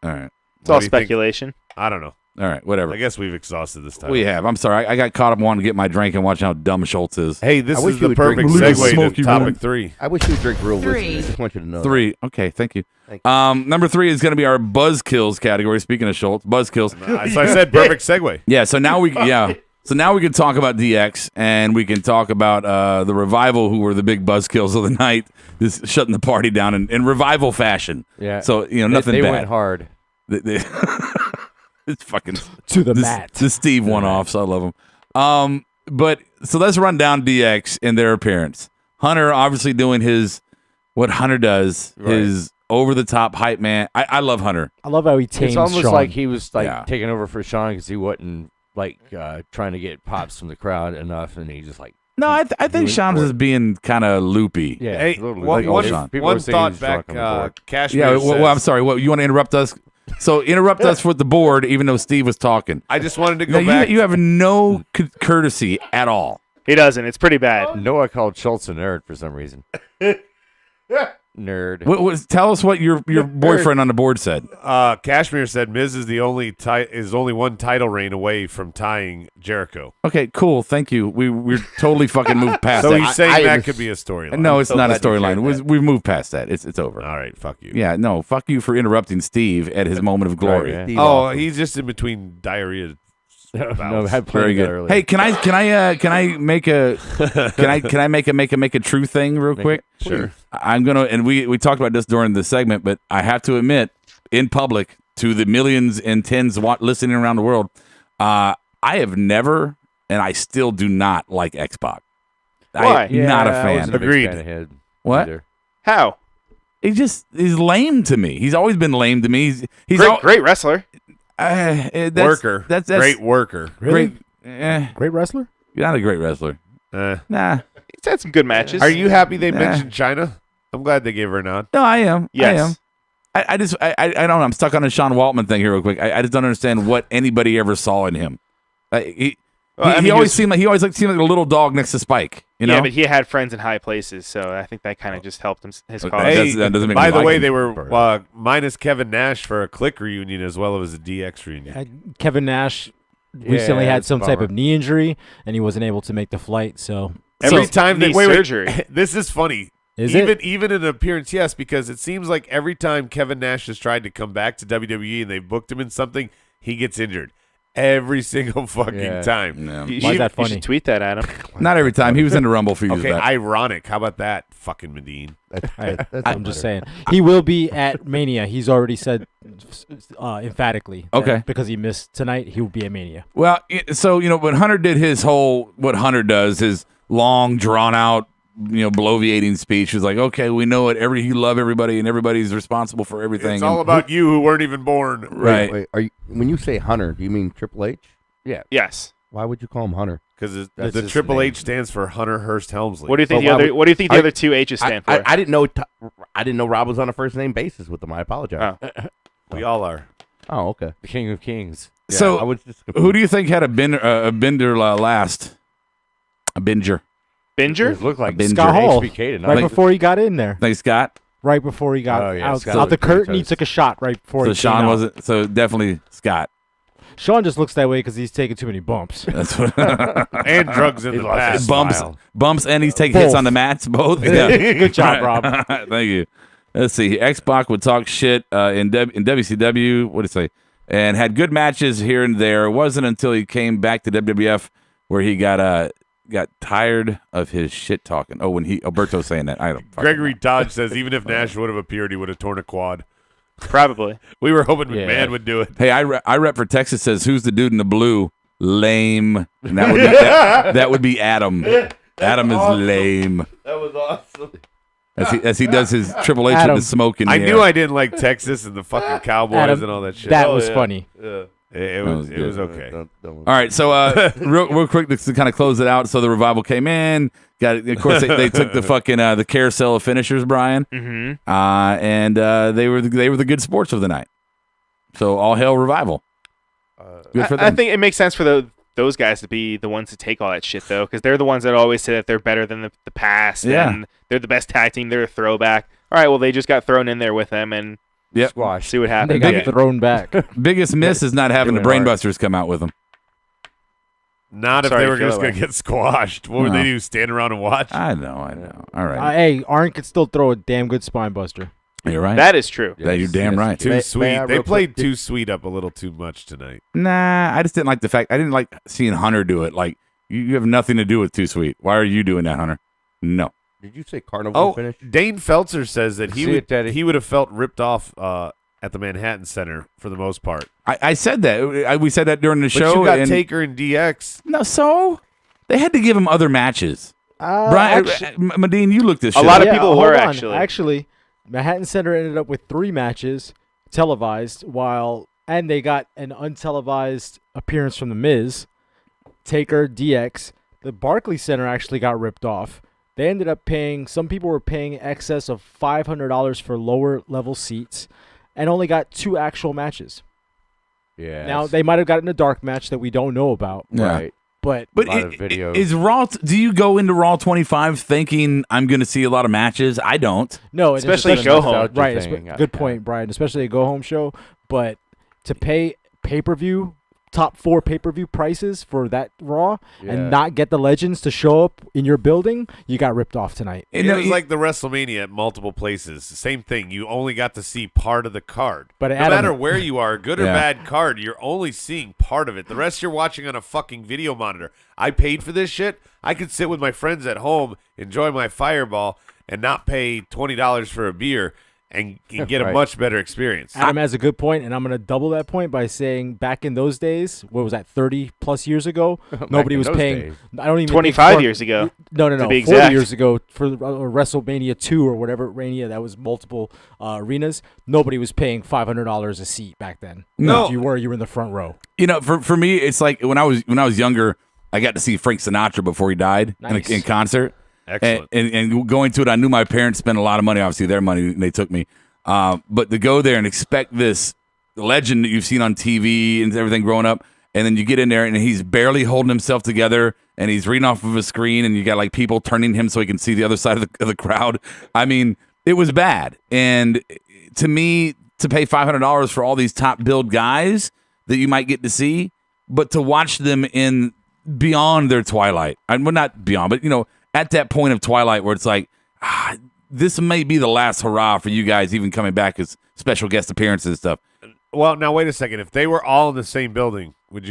All right, It's all What do you think? speculation. I don't know. all right, whatever. I guess we've exhausted this title. We have. I'm sorry. I got caught up wanting to get my drink and watching how dumb Schultz is. Hey, this I wish is you the would drink perfect a little segue smoky to topic room. 3. I wish you would drink real whiskey. Three. I just want you to know. 3. Okay, thank you. Thank Number 3 is going to be our Buzzkills category. Speaking of Schultz, Buzzkills. So I said perfect segue. Yeah, so now we can talk about DX and we can talk about the Revival, who were the big buzzkills of the night, just shutting the party down in Revival fashion. Yeah. So nothing They bad. went hard. It's fucking To the this, mat. The Steve one off, so I love him. But so let's run down DX and their appearance. Hunter obviously doing what Hunter does, his over the top hype man. I love Hunter. I love how he tames It's almost Sean. like he was Yeah. taking over for Sean because he wasn't trying to get pops from the crowd enough, and he just No, I think Doing Sean is work. being kind of loopy. yeah. Hey, totally. one, Like one- Sean. People one were saying he thought was drunk back, on the board. Cashmere Yeah, says, I'm sorry. What you want to interrupt us? So interrupt us with the board, even though Steve was talking. I just wanted to No, go back. you have no courtesy at all. He doesn't. It's pretty bad. Noah called Schultz a nerd for some reason. Nerd. Tell us what your boyfriend on the board said. Cashmere said Miz is the only only one title reign away from tying Jericho. Okay, cool. Thank you. We're totally fucking moved past So that. he's saying I that am could be a storyline. No, it's so not a glad you storyline. shared that. We've moved past that. It's over. All right, fuck you. Yeah, no, fuck you for interrupting Steve at his moment of glory. Sorry, Steve Oh, Austin. he's just in between diarrhea. No, I had Very plenty of that good. earlier. Hey, can I make a true thing real quick? Sure. I'm gonna, and we talked about this during the segment, but I have to admit, in public to the millions and tens listening around the world, I have never, and I still do not like X-Pac. Why? I'm not a I fan. wasn't a big Agreed. fan of him What? either. How? He's lame to me. He's always been lame to me. He's Great wrestler. Worker. That's Great worker. Really? great. Great wrestler? You're not a great wrestler. Nah. He's had some good matches. Are you happy they Nah. mentioned China? I'm glad they gave her a nod. No, I am. Yes. I am. I don't know. I'm stuck on the Sean Waltman thing here real quick. I just don't understand what anybody ever saw in him. He always seemed like seemed like a little dog next to Spike. You know? Yeah, but he had friends in high places, so I think that kind of just helped his cause. Hey, that doesn't make by me the like way, him. they were minus Kevin Nash for a Click reunion as well as a DX reunion. Kevin Nash recently had that's a some type bummer. of knee injury, and he wasn't able to make the flight. So Every So, time they knee wait, surgery. this is funny. Is even in an appearance, yes, because it seems like every time Kevin Nash has tried to come back to WWE and they've booked him in something, he gets injured. Every single fucking time. Yeah. You Why is should- that You funny? should tweet that at him. Not every time. He was in the Rumble a few years Okay, back. ironic. How about that, fucking Medine? I'm just saying. He will be at Mania. He's already said emphatically. that Okay. Because he missed tonight, he will be at Mania. Well, so, when Hunter did his what Hunter does, his long, drawn-out, bloviating speech, was like, okay, we know it. You love everybody, and everybody's responsible for everything. It's all about you who weren't even born. Right. Wait, are you, when you say Hunter, do you mean Triple H? Yeah. Yes. Why would you call him Hunter? Because That's the his Triple name. H stands for Hunter Hearst Helmsley. What do you think But why What do you think the I- other two H's stand for? I didn't know. I didn't know Rob was on a first name basis with him. I apologize. Oh. We all are. Oh, okay. The King of Kings. Yeah, So, I was just who do you think had a bender last? A binger. Binger? It looked like Binger. Scott Hall, HBK tonight. right Like- before he got in there. Thanks, Scott. Right before he got Oh, yeah, out, Scott out the was pretty curtain, he toast. took a shot right before So he Sean came out. wasn't. So definitely Scott. Sean just looks that way because he's taking too many bumps. That's what. And drugs in He the lost his past. bumps, Smile. bumps, and he's taking hits Both. on the mats. Both. Yeah. Good job, Rob. Thank you. Let's see. X-Pac would talk shit in WCW. What did it say? And had good matches here and there. It wasn't until he came back to WWF where he got tired of his shit talking. Oh, when Alberto's saying that. I don't. fucking Gregory know. Dodge says even if Nash would have appeared, he would have torn a quad. Probably. We were hoping Yeah. McMahon would do it. Hey, I rep for Texas. Says who's the dude in the blue? Lame. And that would be that would be Adam. Adam is lame. That was awesome. As he does his Triple H Adam. with the smoke in the I air. knew I didn't like Texas and the fucking Cowboys Adam, and all that shit. That Oh, was yeah. funny. Yeah. It was was good. okay. All right, so real quick to kind of close it out. So the Revival came in. Of course, they took the fucking the carousel of finishers, Brian, Mm-hmm. and they were the good sports of the night. So all hail Revival. Good for I them. think it makes sense for those guys to be the ones to take all that shit, though, because they're the ones that always say that they're better than the past. Yeah. And they're the best tag team. They're a throwback. All right, well, they just got thrown in there with them and Yep. Squash. see what They happens. got Yeah. thrown back. Biggest miss is not having the Doing it hard. Brainbusters come out with them. Not if Sorry they to were feel just that going to way. get squashed. What would No. they do? Stand around and watch? I know. All right, Hey, Arn could still throw a damn good spine buster. you're right. That is true. That you're damn right. Too May- sweet. may I They real played quick- too sweet up a little too much tonight. Nah, I just didn't like the fact. I didn't like seeing Hunter do it. Like you have nothing to do with Too Sweet. Why are you doing that, Hunter? No. Did you say Carnival Oh, finish? Dane Feltzer says that See it, Teddy. he would have felt ripped off at the Manhattan Center for the most part. I said that. We said that during the But show. you got and Taker and DX. no, so they had to give him other matches. Uh, Brian, actu- Medine, you looked this A shit lot up. of people hold were, on. actually. Manhattan Center ended up with 3 matches televised, and they got an untelevised appearance from The Miz, Taker, DX. The Barclays Center actually got ripped off. They ended up some people were paying excess of $500 for lower level seats and only got 2 actual matches. Yeah. Now, they might have gotten a dark match that we don't know about, Yeah. Right. but But lot of video. is Raw? Do you go into Raw 25 thinking I'm going to see a lot of matches? I don't. no, it's just Especially a go home. nostalgia Right, thing, good yeah. point, Brian. Especially a go-home show, but to pay pay-per-view top 4 pay-per-view prices for that Raw Yeah. and not get the legends to show up in your building, you got ripped off tonight. It You know, was like the WrestleMania at multiple places. Same thing. You only got to see part of the card. But no Adam- matter where you are, good or Yeah. bad card, you're only seeing part of it. The rest you're watching on a fucking video monitor. I paid for this shit. I could sit with my friends at home, enjoy my Fireball, and not pay $20 for a beer and get a Right. much better experience. Adam has a good point, and I'm going to double that point by saying back in those days, what was that, 30-plus years ago, nobody in was those paying. days. I don't even 25 think years ago. No, to be 40 exact. years ago for WrestleMania 2 or whatever Mania that was multiple arenas. Nobody was paying $500 a seat back then. No. If you were in the front row. You know, for me, it's like when I was younger, I got to see Frank Sinatra before he died Nice. in concert. Excellent. And going to it, I knew my parents spent a lot of money, obviously their money, and they took me. But to go there and expect this legend that you've seen on TV and everything growing up, and then you get in there and he's barely holding himself together and he's reading off of a screen and you got like people turning him so he can see the other side of the crowd. I mean, it was bad. And to me, to pay $500 for all these top billed guys that you might get to see, but to watch them in beyond their twilight. Well, not beyond, but at that point of twilight where it's like, this may be the last hurrah for you guys, even coming back as special guest appearances and stuff. Well, now wait a second. If they were all in the same building, would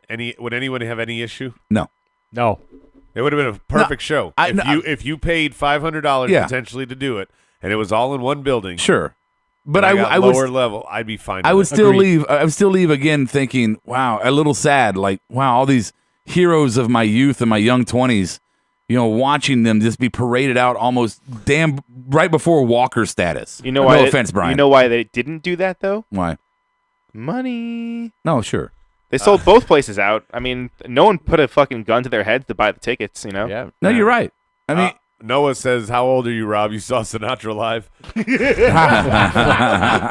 anyone have any issue? No. It would have been a perfect show. If you paid $500 Yeah. potentially to do it, and it was all in one building. Sure. But and I lower would level, I'd be fine. I with would it. still leave. I would still leave again thinking, wow, a little sad. Like, wow, all these heroes of my youth and my young 20s, watching them just be paraded out almost right before Walker status. You know no why? offense, Brian. You know why they didn't do that though? Why? Money. No, sure. They sold both places out. I mean, no one put a fucking gun to their head to buy the tickets. Yeah. No, you're right. I mean, Noah says, "How old are you, Rob? You saw Sinatra live?"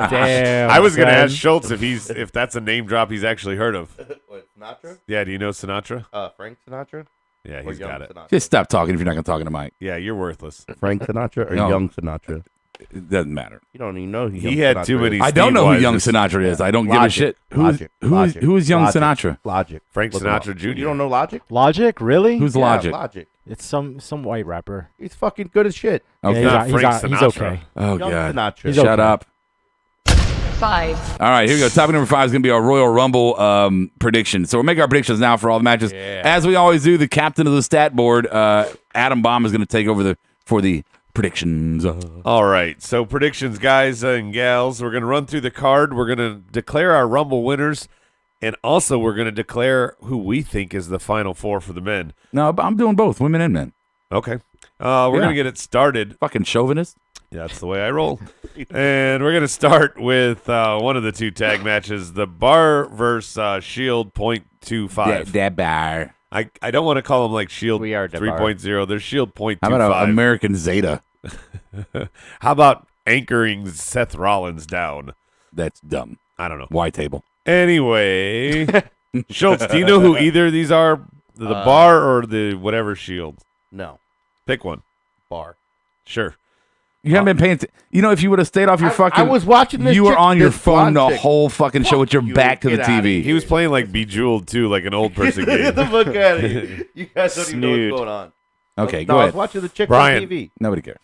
Damn. I was going to son. ask Schultz if that's a name drop he's actually heard of. What, Sinatra? Yeah, do you know Sinatra? Frank Sinatra? Yeah, Or he's young got it. Sinatra? just stop talking if you're not going to talk into Mike. Yeah, you're worthless. Frank Sinatra or No. young Sinatra? It doesn't matter. You don't even know who He young had Sinatra too many. is. I don't know who young Steve Sinatra is. I don't give a Logic. shit. Logic. Who is young Logic. Sinatra? Logic. Frank Look him up. Sinatra Jr. You don't know Logic? Logic, really? Who's Yeah, Logic? Logic. It's some white rapper. He's fucking good as shit. Okay. Yeah, Not he's Frank he's Sinatra. okay. Oh Young God. Sinatra. He's Shut okay. up. 5, All right, here we go. Topic number 5 is going to be our Royal Rumble prediction. So we'll make our predictions now for all the matches. Yeah. As we always do, the captain of the stat board, Adam Baum, is going to take over for the predictions. All right, so predictions, guys and gals. We're going to run through the card. We're going to declare our Rumble winners, and also we're going to declare who we think is the final 4 for the men. No, I'm doing both, women and men. Okay. We're going to get it started. Fucking chauvinist. Yeah, that's the way I roll. And we're going to start with one of the 2 tag matches, the Bar versus Shield .25. That bar. I don't want to call them like Shield We are the Bar. 3.0. They're Shield .25. How about an American Zeta? How about anchoring Seth Rollins down? That's dumb. I don't know. Y table. Anyway, Schultz, do you know who either of these are? The Bar or the whatever Shield? No. Pick one. Bar. Sure. You haven't been paying attention. If you would have stayed off your fucking. I was watching this. You were chick- on your this phone the blonde chick. whole fucking show with your you. back to the Get outta TV. He was playing like Bejeweled too, like an old person Get the game. fuck out of here. You guys don't even know Snood. what's going on. Okay, No, go I was ahead. watching the chick Brian. on TV. Nobody cares.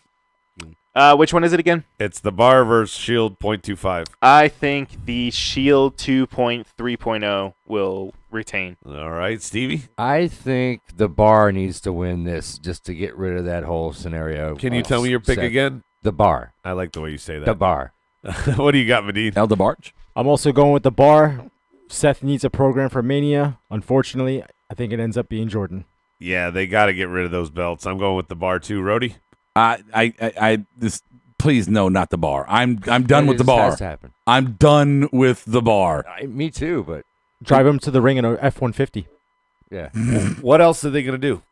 Which one is it again? It's the Bar versus Shield .25. I think the Shield 2.3.0 will retain. All right, Stevie. I think the Bar needs to win this just to get rid of that whole scenario. Can you tell me your pick Seth. again? The Bar. I like the way you say The that. Bar. What do you got, Medine? El DeBarge? I'm also going with the Bar. Seth needs a program for Mania. Unfortunately, I think it ends up being Jordan. Yeah, they got to get rid of those belts. I'm going with the Bar too. Rhodey? This. Please, no, not the Bar. I'm done with the This Bar. has to happen. I'm done with the Bar. Me too, but Drive him to the ring in a F-150. yeah. What else are they going to do?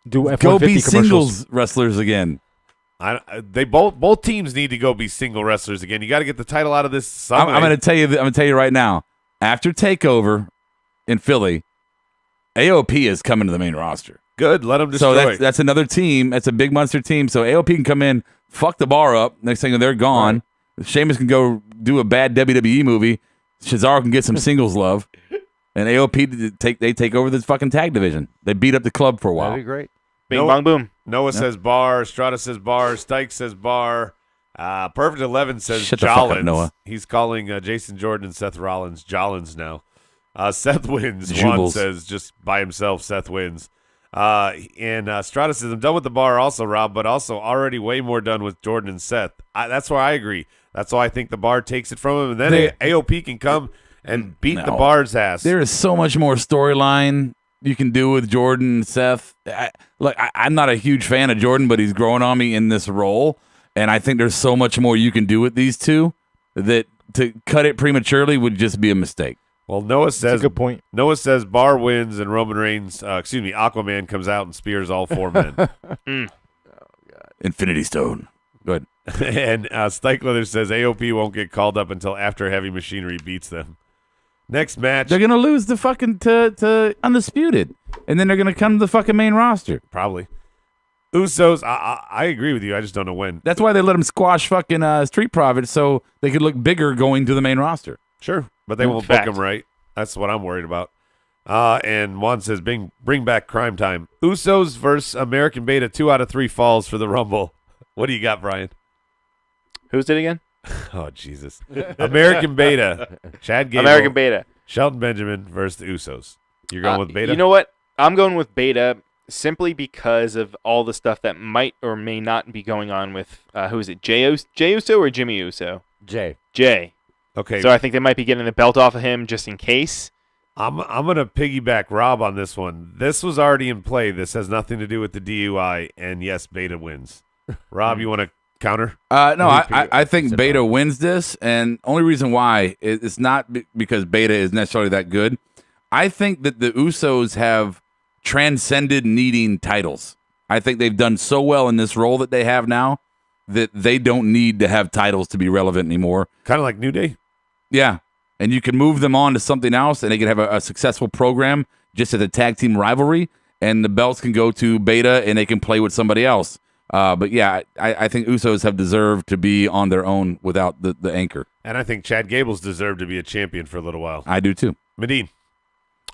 Do F-150 Go be commercials. singles wrestlers again. They both teams need to go be single wrestlers again. You got to get the title out of this. Some I'm going to tell you. I'm going to tell you right now. After Takeover in Philly, AOP is coming to the main roster. Good. Let them destroy. So that's another team. That's a big monster team. So AOP can come in, fuck the Bar up. Next thing they're gone. Sheamus can go do a bad WWE movie. Cesaro can get some singles love, and AOP take over this fucking tag division. They beat up the club for a while. That'd be great. Bing No- bong boom. Noah says Bar. Strata says Bar. Stike says Bar. Perfect 11 says Shut the fuck up, Jollins. Noah. He's calling Jason Jordan and Seth Rollins Jollins now. Seth wins. Juan Jubals. says just by himself, Seth wins. And Strata says, I'm done with the Bar also, Rob, but also already way more done with Jordan and Seth. That's where I agree. That's why I think the Bar takes it from him, and then AOP can come and beat the No. Bar's ass. There is so much more storyline you can do with Jordan and Seth. I'm not a huge fan of Jordan, but he's growing on me in this role, and I think there's so much more you can do with these two that to cut it prematurely would just be a mistake. Well, Noah That's a says good point. Bar wins and Roman Reigns, Aquaman comes out and spears all 4 men. Infinity Stone. Good. And Stike Leather says AOP won't get called up until after Heavy Machinery beats them. Next match, They're gonna lose the fucking to Undisputed, and then they're gonna come to the fucking main roster. probably. Usos, I agree with you. I just don't know when. That's why they let them squash fucking Street Profits so they could look bigger going to the main roster. Sure, but they won't book Fact. them right. That's what I'm worried about. And Juan says, bring back Crime Time. Usos versus American Beta, 2 out of 3 falls for the Rumble. What do you got, Brian? Who's it again? Oh, Jesus. American Beta. Chad Gable. American Beta. Shelton Benjamin versus the Usos. You're going with Beta? You know what? I'm going with Beta simply because of all the stuff that might or may not be going on with, who is it, Jey Uso or Jimmy Uso? Jay. Okay. So I think they might be getting the belt off of him just in case. I'm going to piggyback Rob on this one. This was already in play. This has nothing to do with the DUI, and yes, Beta wins. Rob, you want to counter? No, I think Beta wins this, and only reason why it's not because Beta is necessarily that good. I think that the Usos have transcended needing titles. I think they've done so well in this role that they have now that they don't need to have titles to be relevant anymore. Kind of like New Day? Yeah. And you can move them on to something else, and they can have a successful program just as a tag team rivalry, and the belts can go to Beta, and they can play with somebody else. But yeah, I think Usos have deserved to be on their own without the anchor. And I think Chad Gable's deserved to be a champion for a little while. I do too. Medine.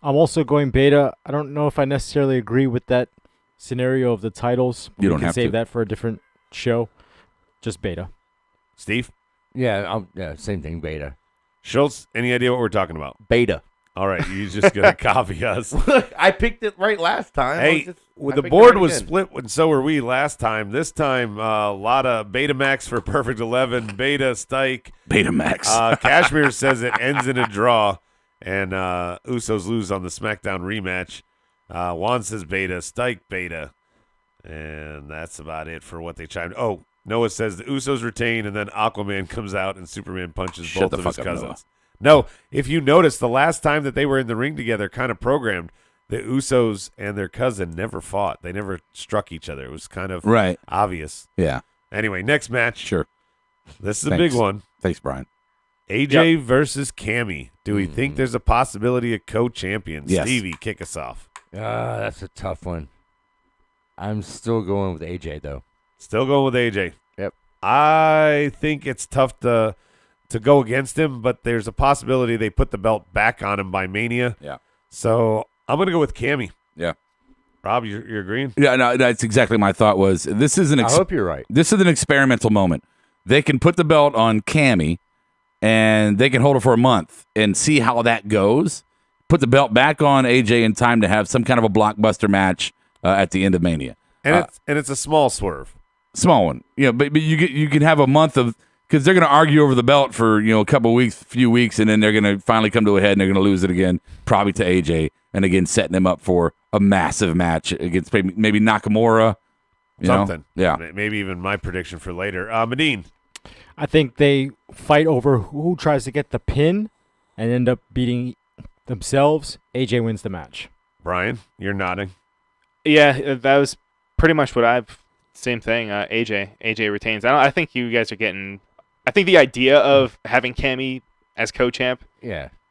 I'm also going Beta. I don't know if I necessarily agree with that scenario of the titles. You don't we can have save to. that for a different show. Just Beta. Steve? Yeah, same thing, Beta. Schultz, any idea what we're talking about? Beta. All right, you just going to copy us. I picked it right last time. Hey, the board was split, and so were we last time. This time, a lot of Betamax for Perfect 11, Beta, Stike. Betamax. Kashmir says it ends in a draw, and Usos lose on the SmackDown rematch. Juan says Beta, Stike, Beta. And that's about it for what they chimed. Oh, Noah says the Usos retain, and then Aquaman comes out and Superman punches both of his cousins. No, if you notice, the last time that they were in the ring together, kind of programmed, the Usos and their cousin never fought. They never struck each other. It was kind of obvious. Yeah. Anyway, next match. Sure. This is a big one. Thanks, Brian. AJ versus Cammy. Do we think there's a possibility of co-champions? Yes. Stevie, kick us off. That's a tough one. I'm still going with AJ, though. Still going with AJ. Yep. I think it's tough to go against him, but there's a possibility they put the belt back on him by Mania. Yeah. So I'm going to go with Cammy. Yeah. Rob, you're agreeing? Yeah, no, that's exactly my thought was. This is I hope you're right. This is an experimental moment. They can put the belt on Cammy, and they can hold it for a month and see how that goes. Put the belt back on AJ in time to have some kind of a blockbuster match at the end of Mania. And it's a small swerve. Small one. But you can have a month of, because they're going to argue over the belt for a couple weeks, few weeks, and then they're going to finally come to a head and they're going to lose it again, probably to AJ, and again setting them up for a massive match against maybe Nakamura. Something. Yeah. Maybe even my prediction for later. Medine. I think they fight over who tries to get the pin and end up beating themselves. AJ wins the match. Brian, you're nodding. Yeah, that was pretty much what same thing. AJ retains. I think you guys are getting. I think the idea of having Cammy as co-champ,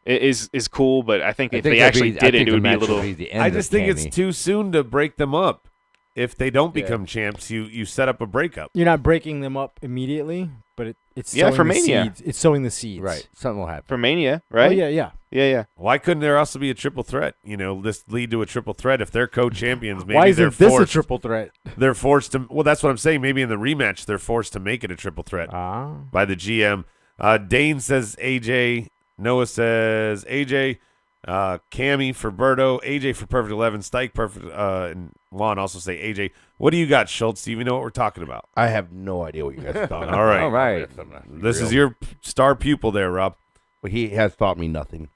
is cool. But I think if they actually did it would be a little. I just think it's too soon to break them up. If they don't become champs, you set up a breakup. You're not breaking them up immediately, but it's Yeah, sowing for the Mania. seeds. It's sowing the seeds. Right. Something will happen. For Mania, right? Oh, yeah. Why couldn't there also be a triple threat? This lead to a triple threat if they're co-champions. Maybe Why isn't they're this forced, a triple threat? They're forced to. Well, that's what I'm saying. Maybe in the rematch they're forced to make it a triple threat by the GM. Dane says AJ. Noah says AJ. Cammy for Berto. AJ for Perfect 11. Stike Perfect. And Juan also say AJ. What do you got, Schultz? Do you even know what we're talking about? I have no idea what you guys are talking about. All right. All right. This is your star pupil there, Rob. Well, he has taught me nothing.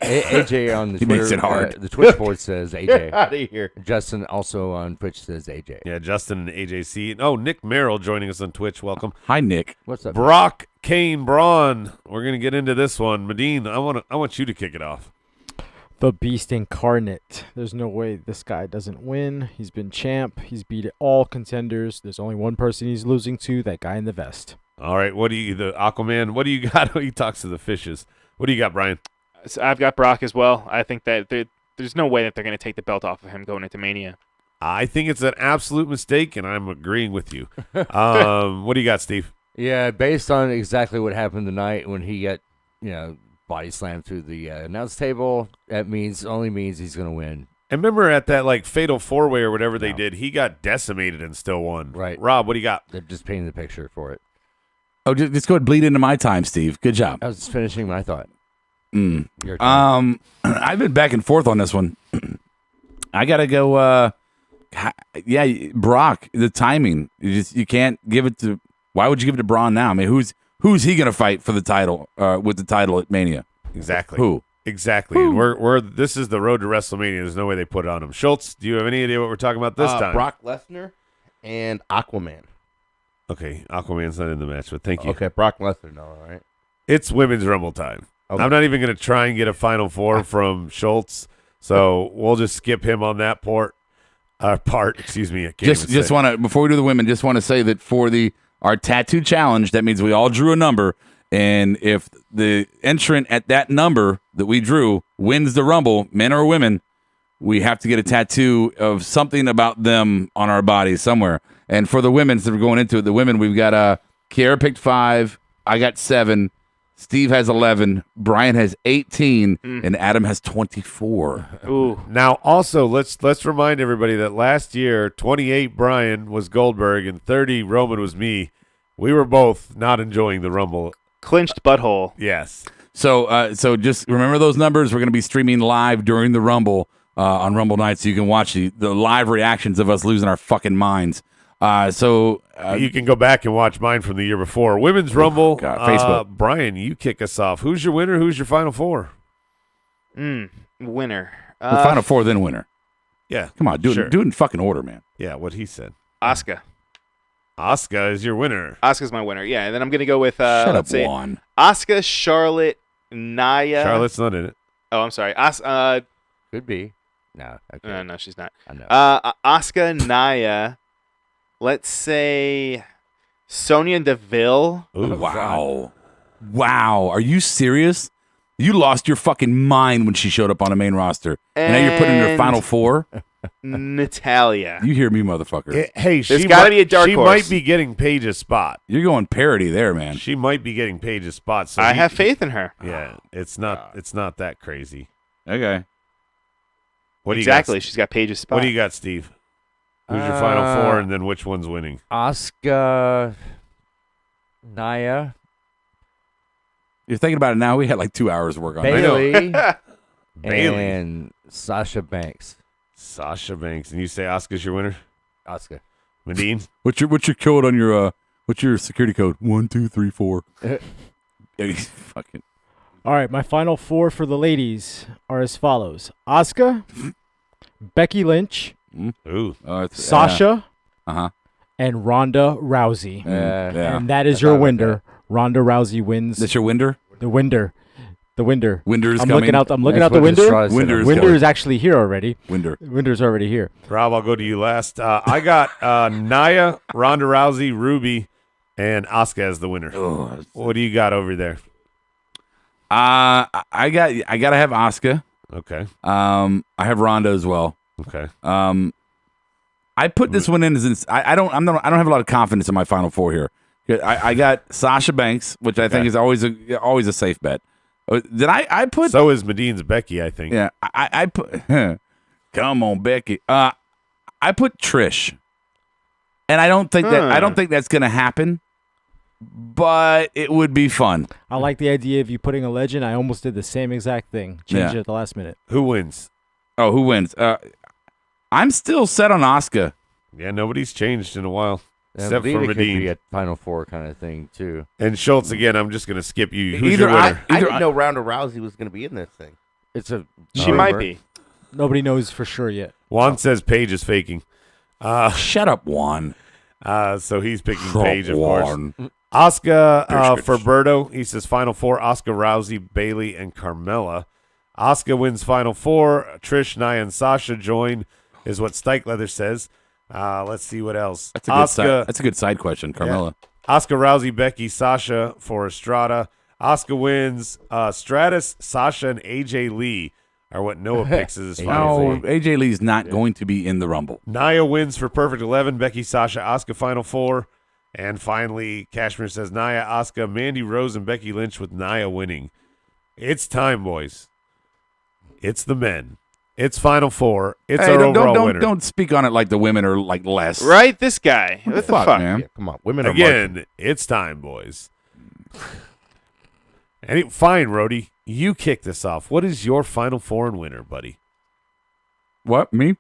AJ on the He Twitter, makes it hard. The Twitch board says AJ. Out of here. Justin also on Twitch says AJ. Yeah, Justin and AJC. Oh, Nick Merrill joining us on Twitch. Welcome. Hi, Nick. What's up? Brock, Kane, Braun. We're gonna get into this one. Medine, I want you to kick it off. The Beast Incarnate. There's no way this guy doesn't win. He's been champ. He's beat all contenders. There's only one person he's losing to, that guy in the vest. All right, the Aquaman? What do you got? He talks to the fishes. What do you got, Brian? So I've got Brock as well. I think that there's no way that they're going to take the belt off of him going into Mania. I think it's an absolute mistake, and I'm agreeing with you. What do you got, Steve? Yeah, based on exactly what happened tonight when he got, body slammed through the announce table, that only means he's going to win. And remember at that like fatal 4-way or whatever they did, he got decimated and still won. Right. Rob, what do you got? They're just painting the picture for it. Oh, just go ahead and bleed into my time, Steve. Good job. I was just finishing my thought. Your turn. I've been back and forth on this one. I gotta go. Brock. The timing. You can't give it to. Why would you give it to Braun now? I mean, who's he gonna fight for the title? With the title at Mania. Exactly. Who? Exactly. And we're this is the road to WrestleMania. There's no way they put it on him. Schultz, do you have any idea what we're talking about this time? Brock Lesnar and Aquaman. Okay, Aquaman's not in the match, but thank you. Okay, Brock Lesnar, no, all right. It's Women's Rumble time. Okay. I'm not even going to try and get a Final Four from Schultz, so we'll just skip him on that part. Excuse me. I can't Just want to before we do the women, just want to say that for our tattoo challenge, that means we all drew a number, and if the entrant at that number that we drew wins the Rumble, men or women, we have to get a tattoo of something about them on our bodies somewhere. And for the women, since we're going into it, the women, we've got Kiera picked 5, I got 7, Steve has 11, Brian has 18, and Adam has 24. Ooh. Now, also, let's remind everybody that last year, 28 Brian was Goldberg and 30 Roman was me. We were both not enjoying the Rumble. Clinched butthole. Yes. So just remember those numbers. We're going to be streaming live during the Rumble on Rumble night, so you can watch the live reactions of us losing our fucking minds. You can go back and watch mine from the year before. Women's Rumble. God, Facebook. Brian, you kick us off. Who's your winner? Who's your Final Four? Winner. The Final Four, then winner. Yeah. Come on, do it in fucking order, man. Yeah, what he said. Asuka. Asuka is your winner. Asuka's my winner. Yeah, and then I'm gonna go with Shut let's up, say Juan. Asuka, Charlotte, Nia. Charlotte's not in it. Oh, I'm sorry. Could be. No. Okay. No, she's not. I know. Asuka, Nia. Let's say Sonya Deville. Ooh, Wow. Are you serious? You lost your fucking mind when she showed up on the main roster. And now you're putting in her Final Four? Natalia. You hear me, motherfucker. Hey, There's gotta be a dark She horse. might be getting Paige's spot. You're going parody there, man. She might be getting Paige's spot. So I have faith in her. Yeah, it's not that crazy. Okay. What do Exactly. you got? She's got Paige's spot. What do you got, Steve? Who's your Final Four, and then which one's winning? Asuka, Nia, You're thinking about it now. We had like 2 hours to work on it. Bailey, Bailey. and Sasha Banks. Sasha Banks, and you say Asuka's your winner? Asuka. Medine? What's your code on your what's your security code? 1, 2, 3, 4. Fucking. All right, my final 4 for the ladies are as follows: Asuka, Becky Lynch, Ooh. Sasha, Uh-huh. and Ronda Rousey. Yeah. And that is your winner. Ronda Rousey wins. That's your winner? The winner. Winder's I'm coming. looking out. I'm looking That's out the what window. Destroys Winder's Winder coming. is actually here already. Winder. Winder's already here. Rob, I'll go to you last. I got Nia, Ronda Rousey, Ruby, and Asuka as the winner. Oh, What do you got over there? I gotta have Asuka. Okay. I have Ronda as well. Okay. I put this one in as I don't have a lot of confidence in my Final Four here. I got Sasha Banks, which I think is always a safe bet. Did I put? So is Medine's Becky, I think. Yeah, I put. Come on, Becky. I put Trish, and I don't think that's gonna happen. But it would be fun. I like the idea of you putting a legend. I almost did the same exact thing. Changed it at the last minute. Who wins? Oh, who wins? I'm still set on Asuka. Yeah, nobody's changed in a while. Except for Lita could be Medine. a Final Four kind of thing, too. And Schultz, again, I'm just going to skip you. Who's Either your winner? I didn't know Ronda Rousey was going to be in this thing. It's a She might be. Nobody knows for sure yet. Juan says Paige is faking. Shut up, Juan. So he's picking Shut Paige, up, of course. Juan. Asuka for Berto. He says Final Four, Asuka, Rousey, Bailey, and Carmella. Asuka wins Final Four. Trish, Nia, and Sasha join, is what Stikelether says. Let's see what else. That's a good side question, Carmella. Yeah. Asuka, Rousey, Becky, Sasha for Estrada. Asuka wins. Stratus, Sasha, and AJ Lee are what Noah picks as his Final No, Four. AJ Lee's not going to be in the Rumble. Nia wins for Perfect 11. Becky, Sasha, Asuka Final Four. And finally, Cashmere says Nia, Asuka, Mandy Rose, and Becky Lynch with Nia winning. It's time, boys. It's the men. It's Final Four. It's Hey, our overall winner. don't speak on it like the women are like less. Right? This guy. What the fuck? man? Yeah, come on, women are Again, it's time, boys. Fine, Rhodey. You kick this off. What is your Final Four and winner, buddy? What, me?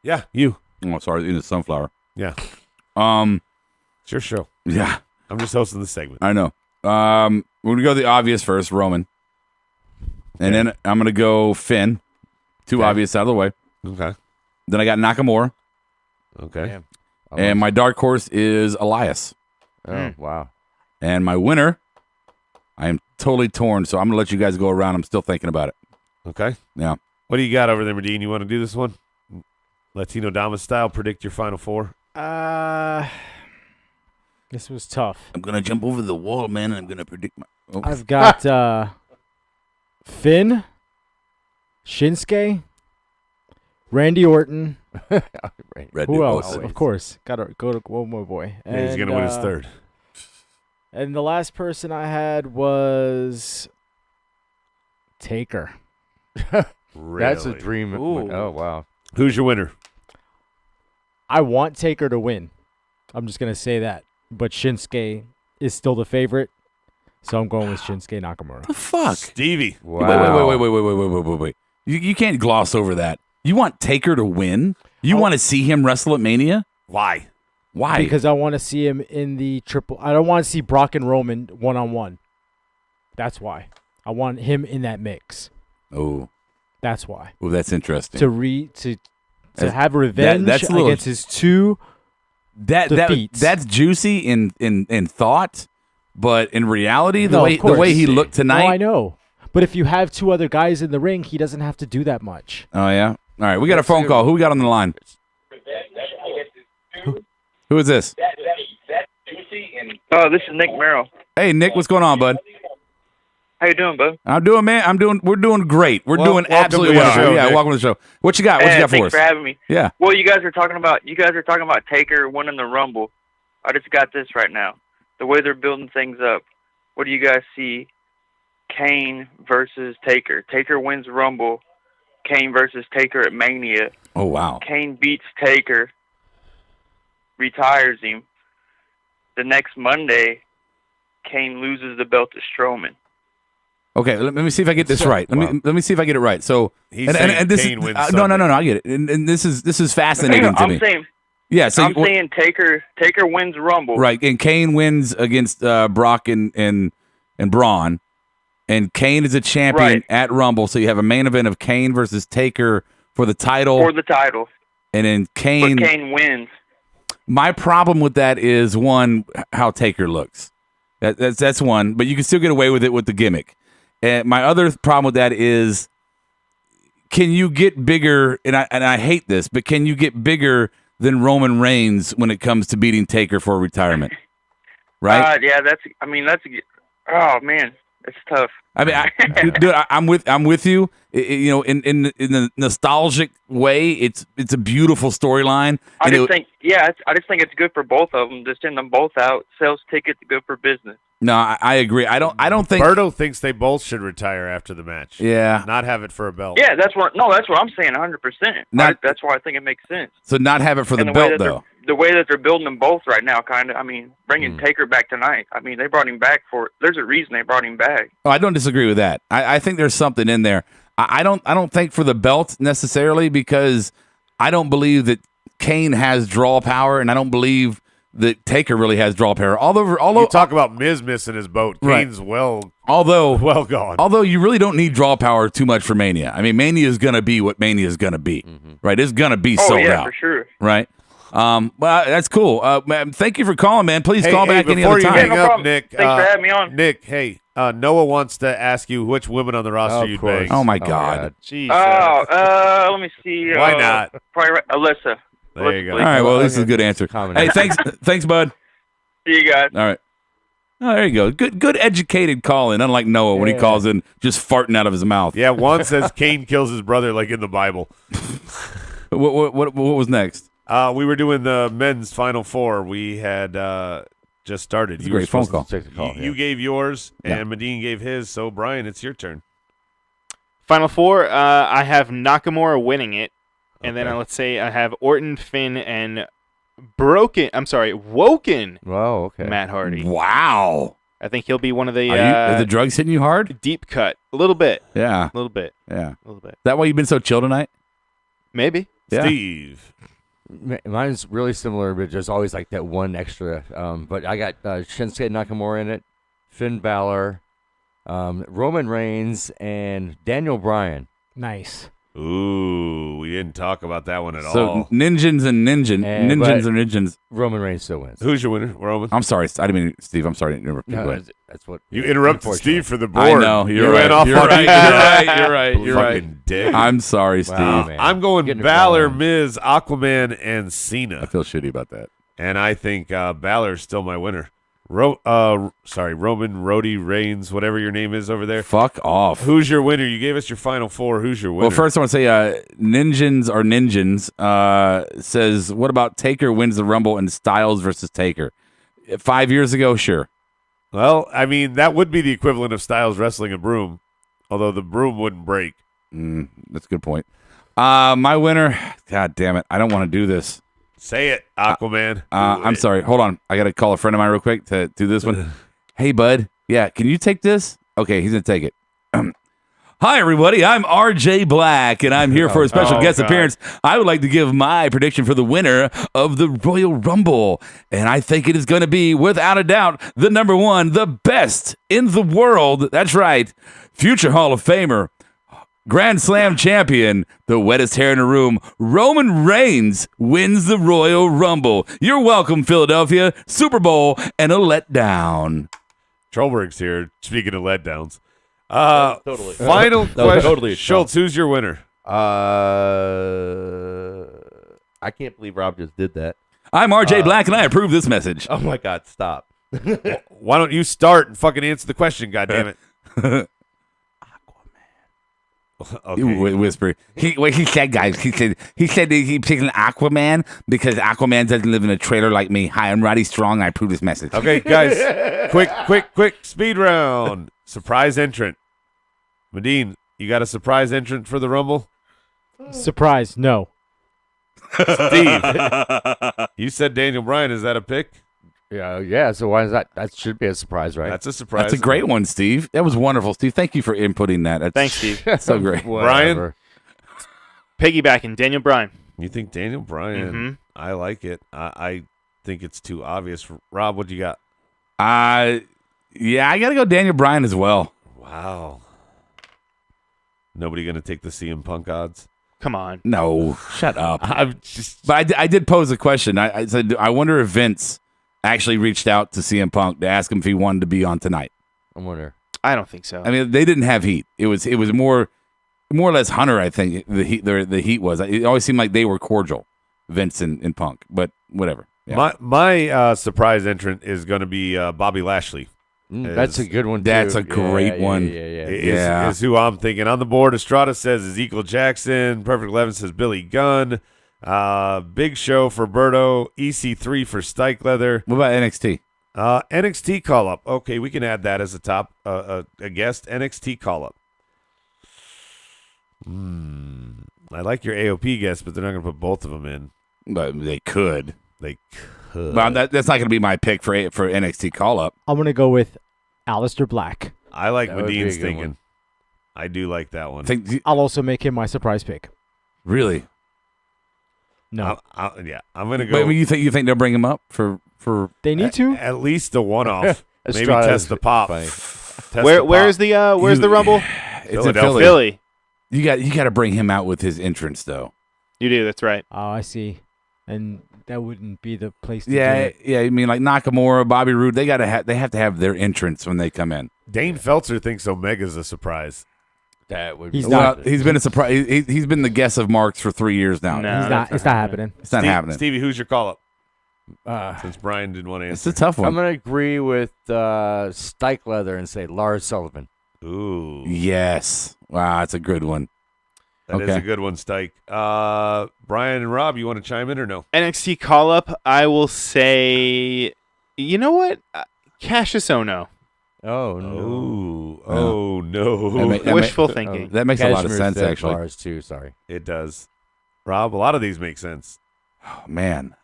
Yeah, you. Oh, sorry, in the sunflower. Yeah. It's your show. Yeah, I'm just hosting the segment. I know. We're gonna go the obvious first, Roman, and then I'm gonna go Finn. Two obvious out of the way. Okay. Then I got Nakamura, Okay. and my dark horse is Elias. Oh, wow. And my winner, I am totally torn, so I'm gonna let you guys go around. I'm still thinking about it. Okay. Yeah. What do you got over there, Medine? You want to do this one? Latino Damas style, predict your Final Four. This was tough. I'm gonna jump over the wall, man, and I'm gonna predict my. Oh. I've got Finn, Shinsuke, Randy Orton. Red Who Bull else? City. Of course, gotta go to one more boy. Yeah, he's going to win his third. And the last person I had was Taker. Really? That's a dream. Ooh. Oh, wow. Who's your winner? I want Taker to win. I'm just gonna say that. But Shinsuke is still the favorite, so I'm going with Shinsuke Nakamura. The fuck? Stevie. Wow. Wait. You can't gloss over that. You want Taker to win? You want to see him wrestle at Mania? Why? Why? Because I want to see him in the triple. I don't want to see Brock and Roman 1-on-1. That's why. I want him in that mix. Oh, That's why. that's interesting. To have revenge that's a little- against his two defeats. That's juicy in thought, but in reality, the No, way of course. he looked tonight. Oh, I know. But if you have two other guys in the ring, he doesn't have to do that much. Oh yeah. All right, we got a phone call. Who we got on the line? Who is this? Oh, this is Nick Merrill. Hey, Nick, what's going on, bud? How you doing, bud? We're doing great. We're doing welcome absolutely to the wonderful. show, Yeah, Nick. welcome to the show. What you got? What you got for thanks us? for having me. Yeah. Well, you guys are talking about Taker winning the Rumble. I just got this right now. The way they're building things up. What do you guys see? Kane versus Taker. Taker wins Rumble. Kane versus Taker at Mania. Oh wow. Kane beats Taker. Retires him. The next Monday, Kane loses the belt to Strowman. Okay, let me see if I get this right. Let me see if I get it right. So, He's saying this Kane is wins no, Sunday. I get it. And this is fascinating to I'm me. saying, Yeah, so I'm saying Taker wins Rumble. right, and Kane wins against Brock and Braun, and Kane is a champion Right. at Rumble. So you have a main event of Kane versus Taker for the title, For the title. and then But Kane. Kane wins. My problem with that is one, how Taker looks. That's one, but you can still get away with it with the gimmick. And my other problem with that is, can you get bigger? And I hate this, but can you get bigger than Roman Reigns when it comes to beating Taker for retirement? Right? Yeah, that's. Oh man, it's tough. I mean, dude, I'm with you. You know, in the nostalgic way, it's a beautiful storyline. I And just think it's good for both of them to send them both out. Sells tickets, good for business. No, I agree. I don't think Berto thinks they both should retire after the match. Yeah. Not have it for a belt. Yeah, that's what I'm saying. 100%. That's why I think it makes sense. so. Not have it for the And the way belt that though. the way that they're building them both right now, kind of. I mean, bringing Taker back tonight. I mean, they brought him back there's a reason they brought him back. Oh, I don't disagree with that. I think there's something in there. I don't think for the belt necessarily, because I don't believe that Kane has draw power, and I don't believe that Taker really has draw power. Although You talk about Miz missing his boat. Right. Kane's well gone. Although you really don't need draw power too much for Mania. I mean, Mania is going to be what Mania is going to be, right? It's going to be Oh sold yeah, out, for sure. right? Well, that's cool. Man, thank you for calling, man. Please call back any before other you time. hang No up, problem. Nick. Thanks for having me on. Nick, hey, Noah wants to ask you which women on the roster Of you'd course. bang. Oh my God! Jesus. Let me see. Why not? Probably Alyssa. There you go. All right, well, this is a good answer. Common Hey, answer. thanks, bud. See you guys. All right. Oh, there you go. Good educated call in, unlike Noah when he calls in just farting out of his mouth. Yeah, one says Kane kills his brother like in the Bible. What was next? We were doing the men's Final Four. We had just started. It's a You were great phone supposed call. Take the call. You gave yours, Yeah. and Medine gave his. So, Brian, it's your turn. Final four, I have Nakamura winning it. And then let's say I have Orton, Finn, and Woken. Oh, okay. Matt Hardy. Wow. I think he'll be one of the. Are the drugs hitting you hard? Deep cut. A little bit. Yeah. A little bit. Yeah. A little bit. Is that why you've been so chill tonight? Maybe. Yeah. Steve. Mine's really similar, but there's always like that one extra. But I got Shinsuke Nakamura in it, Finn Balor, Roman Reigns, and Daniel Bryan. Nice. Ooh, we didn't talk about that one at So all. ninjas and ninjas. Roman Reigns still wins. Who's your winner, Roman? I'm sorry. I didn't mean Steve. I'm sorry to interrupt you. No, Go ahead. that's what You interrupted unfortunately. Steve for the board. I know. You're You right. went off You're on right. me. You're right. You're right. Fucking dick. I'm sorry, Steve. Wow, man. I'm going Getting it Balor, wrong. Miz, Aquaman, and I Cena. feel shitty about that. And I think Balor's still my winner. Roman, Rhodey, Reigns, whatever your name is over there. Fuck off. Who's your winner? You gave us your final four. Who's your winner? Well, first I want to say Ninjans says, what about Taker wins the Rumble and Styles versus Taker? 5 years ago, sure. Well, I mean, that would be the equivalent of Styles wrestling a broom, although the broom wouldn't break. That's a good point. My winner, God damn it, I don't want to do this. Say it, Aquaman. I'm sorry. Hold on. I got to call a friend of mine real quick to do this one. Hey, bud. Yeah, can you take this? Okay, he's going to take it. Hi, everybody. I'm RJ Black, and I'm here for a special guest appearance. I would like to give my prediction for the winner of the Royal Rumble, and I think it is going to be, without a doubt, the number one, the best in the world. That's right. Future Hall of Famer, Grand Slam champion, the wettest hair in the room, Roman Reigns wins the Royal Rumble. You're welcome, Philadelphia. Super Bowl and a letdown. Trollberg's here. Speaking of letdowns. Totally. Final That was question. totally a Schultz, who's your winner? I can't believe Rob just did that. I'm RJ Black, and I approve this message. Oh my God! Stop. Why don't you start and fucking answer the question, goddammit? Okay. Whisper. He said, guys. He said that he picked an Aquaman because Aquaman doesn't live in a trailer like me. Hi, I'm Roddy Strong. I approve this message. Okay, guys. quick. Speed round. Surprise entrant. Medine, you got a surprise entrant for the Rumble? Surprise, no. Steve, you said Daniel Bryan. Is that a pick? Yeah. So why is that? That should be a surprise, right? That's a surprise. That's a great one, Steve. That was wonderful, Steve. Thank you for inputting that. That's Thanks, Steve. so great. Brian? Piggybacking, Daniel Bryan. You think Daniel Bryan? Mhm. I like it. I think it's too obvious. Rob, what you got? Yeah, I got to go Daniel Bryan as well. Wow. Nobody going to take the CM Punk odds? Come on. No, shut up. I'm just. But I did pose a question. I said, I wonder if Vince actually reached out to CM Punk to ask him if he wanted to be on tonight. I wonder. I don't think so. I mean, they didn't have heat. It was more or less Hunter. I think the heat was. It always seemed like they were cordial, Vince and Punk. But whatever. Yeah. My surprise entrant is going to be Bobby Lashley. That's a good one, too. That's a great one. Yeah. Is who I'm thinking. On the board, Estrada says Ezekiel Jackson. Perfect 11 says Billy Gunn. Big Show for Berto. EC3 for Stike Leather. What about NXT? NXT call-up. Okay, we can add that as a top a guest. NXT call-up. I like your AOP guest, but they're not going to put both of them in. But they could. They could. But that's not going to be my pick for NXT call-up. I'm going to go with Aleister Black. I like That would be a Medine's good thinking. one. I do like that one. I'll also make him my surprise pick. Really? No. I'm going to go. But you think they'll bring him up for? They need to? At least a one-off. Maybe Estrada's test the pop. funny. Where's the Rumble? It's in Philadelphia. Philly. Philly. You got to bring him out with his entrance though. You do. That's right. Oh, I see. And that wouldn't be the place to do Yeah, it. yeah. I mean, like Nakamura, Bobby Roode, they have to have their entrance when they come in. Dane Feltzer thinks Omega's a surprise. That would He's be not- He's been a surprise. He's been the guest of Marks for 3 years now. No. It's not happening. It's not happening. Stevie, who's your call-up? Uh, Since Brian didn't want to It's a answer. tough I'm one. going to agree with Stike Leather and say Lars Sullivan. Ooh. Yes. Wow, that's a good one. That is Okay. a good one, Stike. Brian and Rob, you want to chime in or no? NXT call up. I will say. You know what? Cassius Ohno. Oh, no. Ooh. Oh, no. Wishful thinking. That makes a lot of Cashmere sense, Fed actually. Bars too. Sorry. It does. Rob, a lot of these make sense. Oh, man.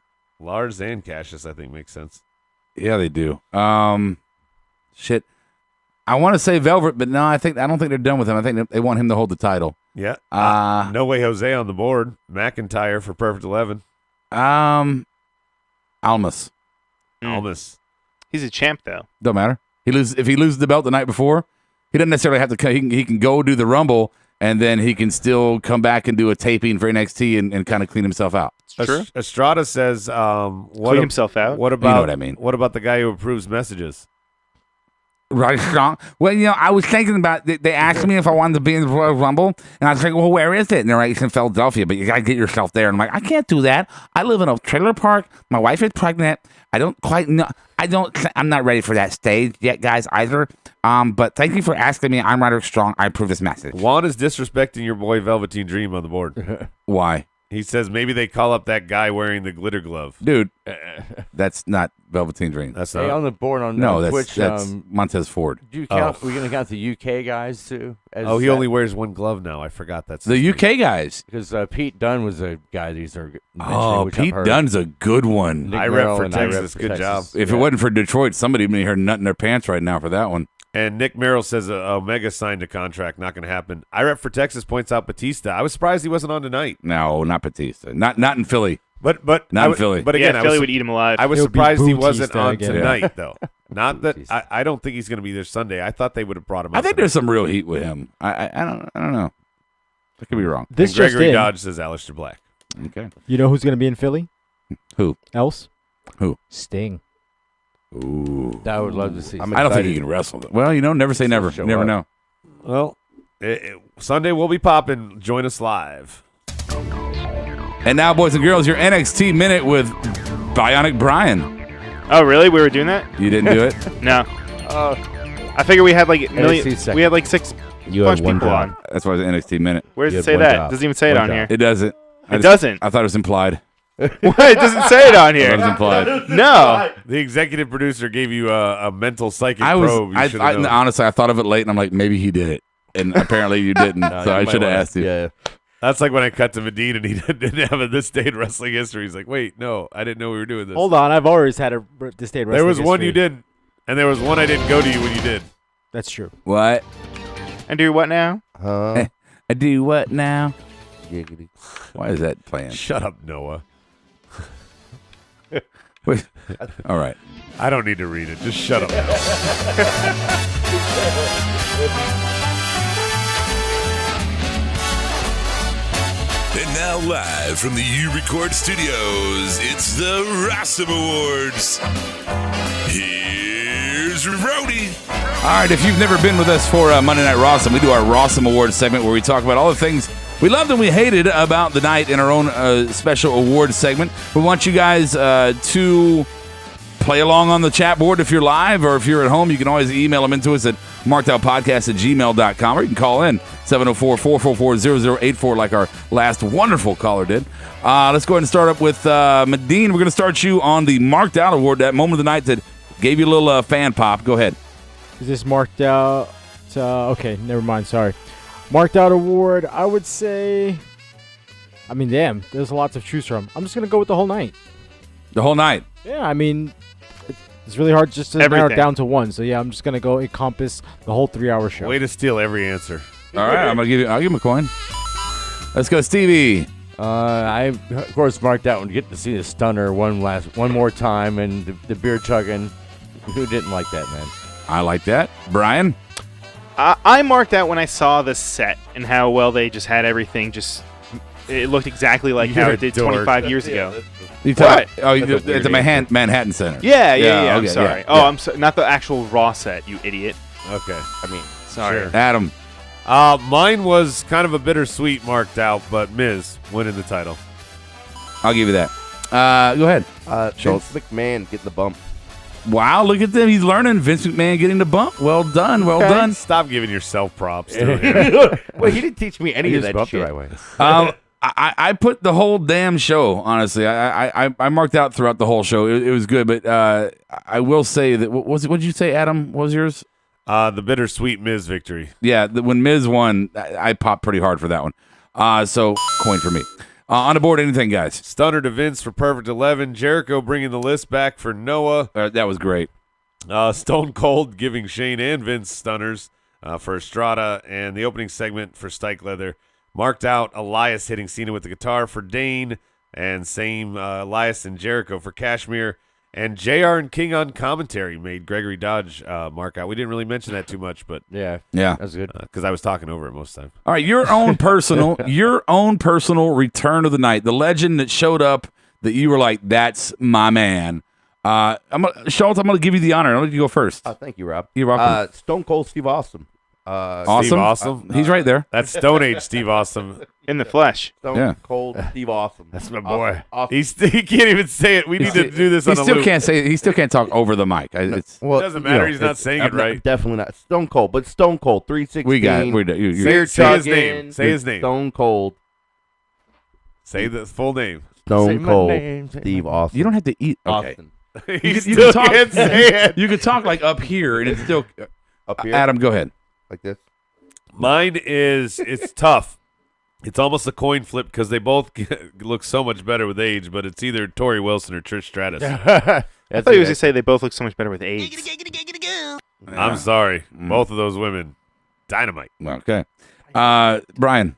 Lars and Cassius, I think, make sense. Yeah, they do. Shit. I want to say Velvet, but no, I don't think they're done with him. I think they want him to hold the title. Yeah. No Way Jose on the board. McIntyre for Perfect 11. Almas. Almas. He's a champ, though. Don't matter. If he loses the belt the night before, he doesn't necessarily have to. He can go do the Rumble, and then he can still come back and do a taping for NXT and kind of clean himself out. True. Estrada says, Clean himself out? What about, You know what I mean. What about the guy who approves messages? Right, strong. Well, I was thinking about. They asked me if I wanted to be in the Royal Rumble, and I was like, "Well, where is it?" And they're like, "It's in Philadelphia, but you gotta get yourself there." And I'm like, "I can't do that. I live in a trailer park. My wife is pregnant. I don't quite know. I'm not ready for that stage yet, guys, either. But thank you for asking me. I'm Roderick Strong. I approve this message." Juan is disrespecting your boy Velveteen Dream on the board. Why? He says maybe they call up that guy wearing the glitter glove. Dude, that's not Velveteen Dream. That's Hey, not. on the board on that's Twitch. Montez Ford. Do you count? We're gonna count the UK guys too. Oh, he only wears one glove now. I forgot that's The UK guys. because Pete Dunne was a guy these are. Oh, Pete Dunne's a good one. Nick I rep Merrill for and I rep Texas. for Good Texas. job. If it wasn't for Detroit, somebody would be here nutting their pants right now for that one. And Nick Merrill says Omega signed a contract. Not going to happen. I rep for Texas points out Batista. I was surprised he wasn't on tonight. No, not Batista. Not in Philly. But Not in Philly. But again, Yeah, Philly would eat him alive. I was It'll be surprised he wasn't Bautista on again. tonight, though. Not that I don't think he's going to be there Sunday. I thought they would have brought him. I up think tonight. there's some real heat with him. I don't know. I could be wrong. This And just Gregory in. Dodge says Aleister Black. Okay. You know who's going to be in Philly? Who? Else? Who? Sting. Ooh. I would love to see. I don't think he can wrestle. Well, never say never. Show You never up. know. Well, Sunday we'll be popping. Join us live. And now, boys and girls, your NXT minute with Bionic Brian. Oh, really? We were doing that? You didn't do it? No. I figure we had like a million. NXT second. We had like six You bunch had of one people job. on. That's why it's NXT minute. Where does You it had say one that? job. Doesn't even say it One on job. here. It doesn't. It doesn't. I thought it was implied. What? It doesn't say it on I thought it was here. implied. No. The executive producer gave you a mental psychic I was. probe. You should have known. Honestly, I thought of it late, and I'm like, maybe he did it, and apparently you didn't. No, so you I might should have wanna- asked you. Yeah. That's like when I cut to Medine and he didn't have a this day in wrestling history. He's like, wait, no, I didn't know we were doing this. Hold on. I've always had a this day There was one you didn't, and there was one I didn't go to you when you did. That's true. What? And do what now? I do what now? Why is that playing? Shut up, Noah. Wait. All right. I don't need to read it. Just shut up. And now live from the U-Record Studios, it's the Rossum Awards. Here's Rhodey. All right, if you've never been with us for Monday Night Rawsome, we do our Rawsome Awards segment where we talk about all the things we loved and we hated about the night in our own special awards segment. We want you guys to play along on the chat board if you're live, or if you're at home, you can always email them into us at markedoutpodcast@gmail.com, or you can call in 704-444-0084 like our last wonderful caller did. Let's go ahead and start up with Medine. We're going to start you on the Marked Out Award, that moment of the night that gave you a little fan pop. Go ahead. Is this marked out? Okay, never mind. Sorry. Marked out award, I would say. I mean, damn, there's lots of choose from. I'm just going to go with the whole night. The whole night. Yeah, I mean, it's really hard just to narrow it Everything. down to one. So, yeah, I'm just going to go encompass the whole 3-hour show. Way to steal every answer. All right, I'll give him a coin. Let's go, Stevie. I of course marked out and get to see the stunner one more time, and the beer chugging. Who didn't like that, man? I like that. Brian? I marked out when I saw the set and how well they just had everything. It looked exactly like how You're it did a dork. 25 years ago. You What? at the Manhattan Center. Yeah, I'm okay, sorry. yeah, Oh, yeah. I'm so, not the actual Raw set, you idiot. Okay. I mean, sorry. Sure. Adam. Mine was kind of a bittersweet marked out, but Miz winning the title. I'll give you that. Go ahead. Vince McMahon getting the bump. Wow, look at them. He's learning. Vince McMahon getting the bump. Well done. Well done. Stop giving yourself props to him. Wait, he didn't teach me any of He that just shit. the right way. I put the whole damn show, honestly. I marked out throughout the whole show. It was good, but I will say that, what did you say, Adam? What was yours? The bittersweet Miz victory. Yeah, when Miz won, I popped pretty hard for that one. So coin for me. On the board, anything, guys? Stunner to Vince for Perfect 11. Jericho bringing the list back for Noah. That was great. Stone Cold giving Shane and Vince stunners for Estrada. And the opening segment for Stike Leather. Marked out Elias hitting Cena with the guitar for Dane. And same Elias and Jericho for Kashmir. And JR and King on commentary made Gregory Dodge mark out. We didn't really mention that too much, but yeah, that's good because I was talking over it most of the time. All right, your own personal return of the night, the legend that showed up that you were like, that's my man. Schultz, I'm gonna give you the honor. I'll let you go first. Thank you, Rob. You're welcome. Stone Cold Steve Austin. Awesome. Steve Awesome. He's right there. That's Stone Age Steve Awesome. In the flesh. Stone Cold Steve Awesome. That's my boy. He can't even say it. We need to do this on a loop. He still can't talk over the mic. It doesn't matter. He's not saying it right. Definitely not. Stone Cold, but Stone Cold 316. We got it. Say his name. Say his name. Stone Cold. Say the full name. Stone Cold Steve Austin. You don't have to eat. Okay. Austin. You still can't say it. You can talk like up here, and it's still Up here? Adam, go ahead. Like this? Mine is, it's tough. It's almost a coin flip because they both look so much better with age, but it's either Tori Wilson or Trish Stratus. I thought he was going to say they both look so much better with AIDS. I'm sorry. Both of those women, dynamite. Okay. Brian.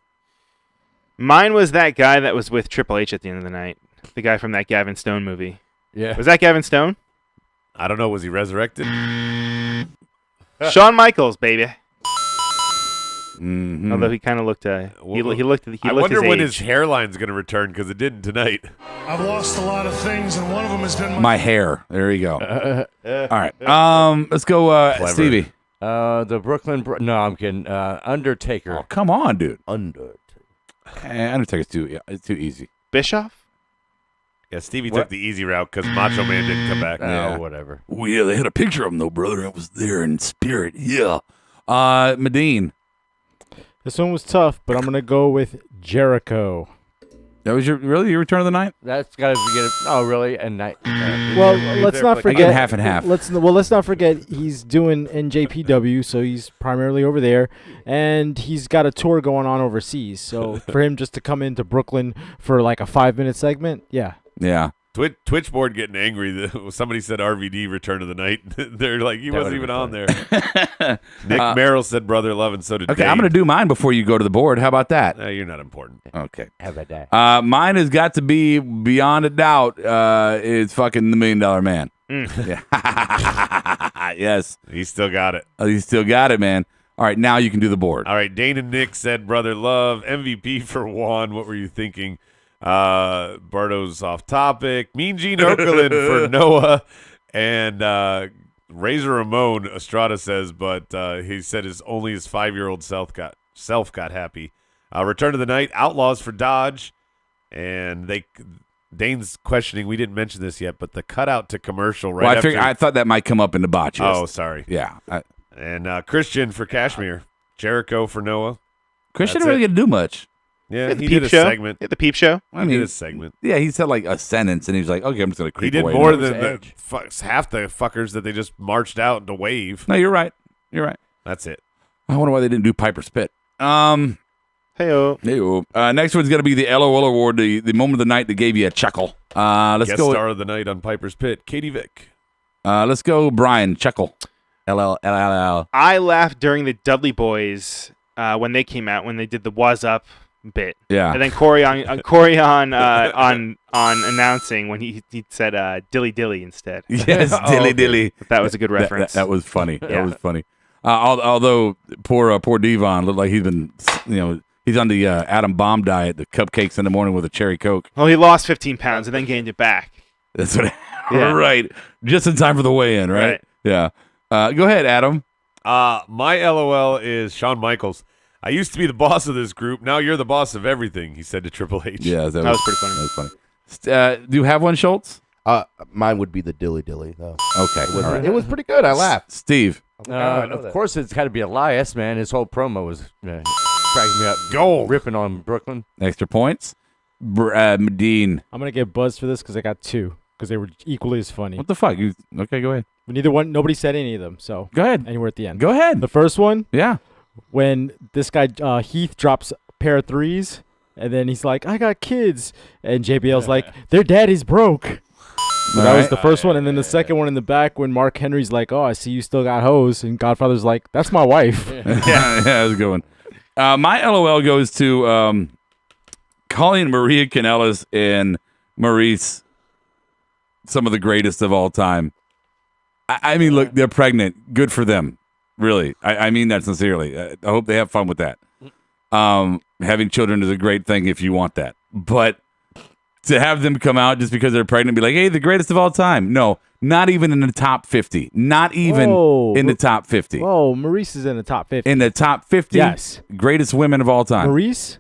Mine was that guy that was with Triple H at the end of the night. The guy from that Gavin Stone movie. Yeah. Was that Gavin Stone? I don't know. Was he resurrected? Shawn Michaels, baby. Mm-hmm. Although he kind of looked, he looked I wonder when his hairline's going to return because it didn't tonight. I've lost a lot of things, and one of them has been my hair. There you go. All right. Let's go, Stevie. The Brooklyn. No, I'm kidding. Undertaker. Oh, come on, dude. Undertaker. Undertaker's too easy. Bischoff? Yeah, Stevie took the easy route because Macho Man didn't come back. Oh, whatever. Well, yeah, they had a picture of him, though, brother. I was there in spirit. Yeah. Medine. This one was tough, but I'm going to go with Jericho. That was your return of the night? That's got to be it. Oh, really? And night. Well, let's not forget. Again, half and half. Let's not forget he's doing NJPW, so he's primarily over there, and he's got a tour going on overseas. So for him just to come into Brooklyn for like a 5-minute segment, yeah. Yeah. Twitch board getting angry. Somebody said RVD return of the night. They're like, he wasn't even on there. Nick Merrill said Brother Love, and so did Okay, Dave. I'm going to do mine before you go to the board. How about that? You're not important. Okay. How about that? Mine has got to be, beyond a doubt, it's fucking the $1 Million Man. Yeah. Yes. He still got it. He still got it, man. All right, now you can do the board. All right, Dane and Nick said Brother Love. MVP for Juan. What were you thinking? Berto's off topic. Mean Gene Okerlund for Noah. And Razor Ramon, Estrada says, but he said only his 5-year-old self got happy. Return of the Night, Outlaws for Dodge. And Dane's questioning, we didn't mention this yet, but the cutout to commercial right after. I thought that might come up in the botches. Oh, sorry. Yeah. And Christian for Kashmir. Jericho for Noah. Christian didn't really get to do much. Yeah, he did a segment. The Peep Show. I mean, he did a segment. Yeah, he said like a sentence, and he was like, "Okay, I'm just gonna creep away." He did more than half the fuckers that they just marched out to wave. No, you're right. You're right. That's it. I wonder why they didn't do Piper's Pit. Hey-o. Next one's gonna be the LOL Award, the moment of the night that gave you a chuckle. Let's Guest go. star of the night on Piper's Pit, Katie Vick. Let's go, Brian. Chuckle. LLLL. I laughed during the Dudley Boys when they came out, when they did the "Was Up" bit. Yeah. And then Corey on announcing when he said "dilly dilly" instead. Yes, dilly dilly. That was a good reference. That was funny. Yeah. That was funny. Although poor Devon looked like he's been, he's on the Adam Bomb diet, the cupcakes in the morning with a cherry Coke. Well, he lost 15 pounds and then gained it back. That's what. Yeah. Right. Just in time for the weigh-in, right? Yeah. Go ahead, Adam. My LOL is Shawn Michaels. I used to be the boss of this group. Now you're the boss of everything, he said to Triple H. Yeah, that was pretty funny. That was funny. Do you have one, Schultz? Mine would be the dilly dilly, though. Okay. It was pretty good. I laughed. Steve. Of course, it's got to be Elias, man. His whole promo was cracking me up. Gold. Ripping on Brooklyn. Extra points. Medine. I'm going to get buzzed for this because I got 2. because they were equally as funny. What the fuck? Okay, go ahead. Nobody said any of them. So go ahead. Anywhere at the end. Go ahead. The first one. Yeah. When this guy Heath drops a pair of threes, and then he's like, "I got kids," and JBL's like, "Their daddy's broke." So that was the first one, and then the second one in the back when Mark Henry's like, "Oh, I see you still got hoes," and Godfather's like, "That's my wife." yeah, that was a good one. My LOL goes to calling Maria Kanellis and Maurice some of the greatest of all time. I mean, look, they're pregnant. Good for them. Really. I mean that sincerely. I hope they have fun with that. Having children is a great thing if you want that. But to have them come out just because they're pregnant and be like, hey, the greatest of all time. No, not even in the top 50. Not even in the top 50. Whoa, Maurice is in the top 50. In the top 50? Yes. Greatest women of all time. Maurice?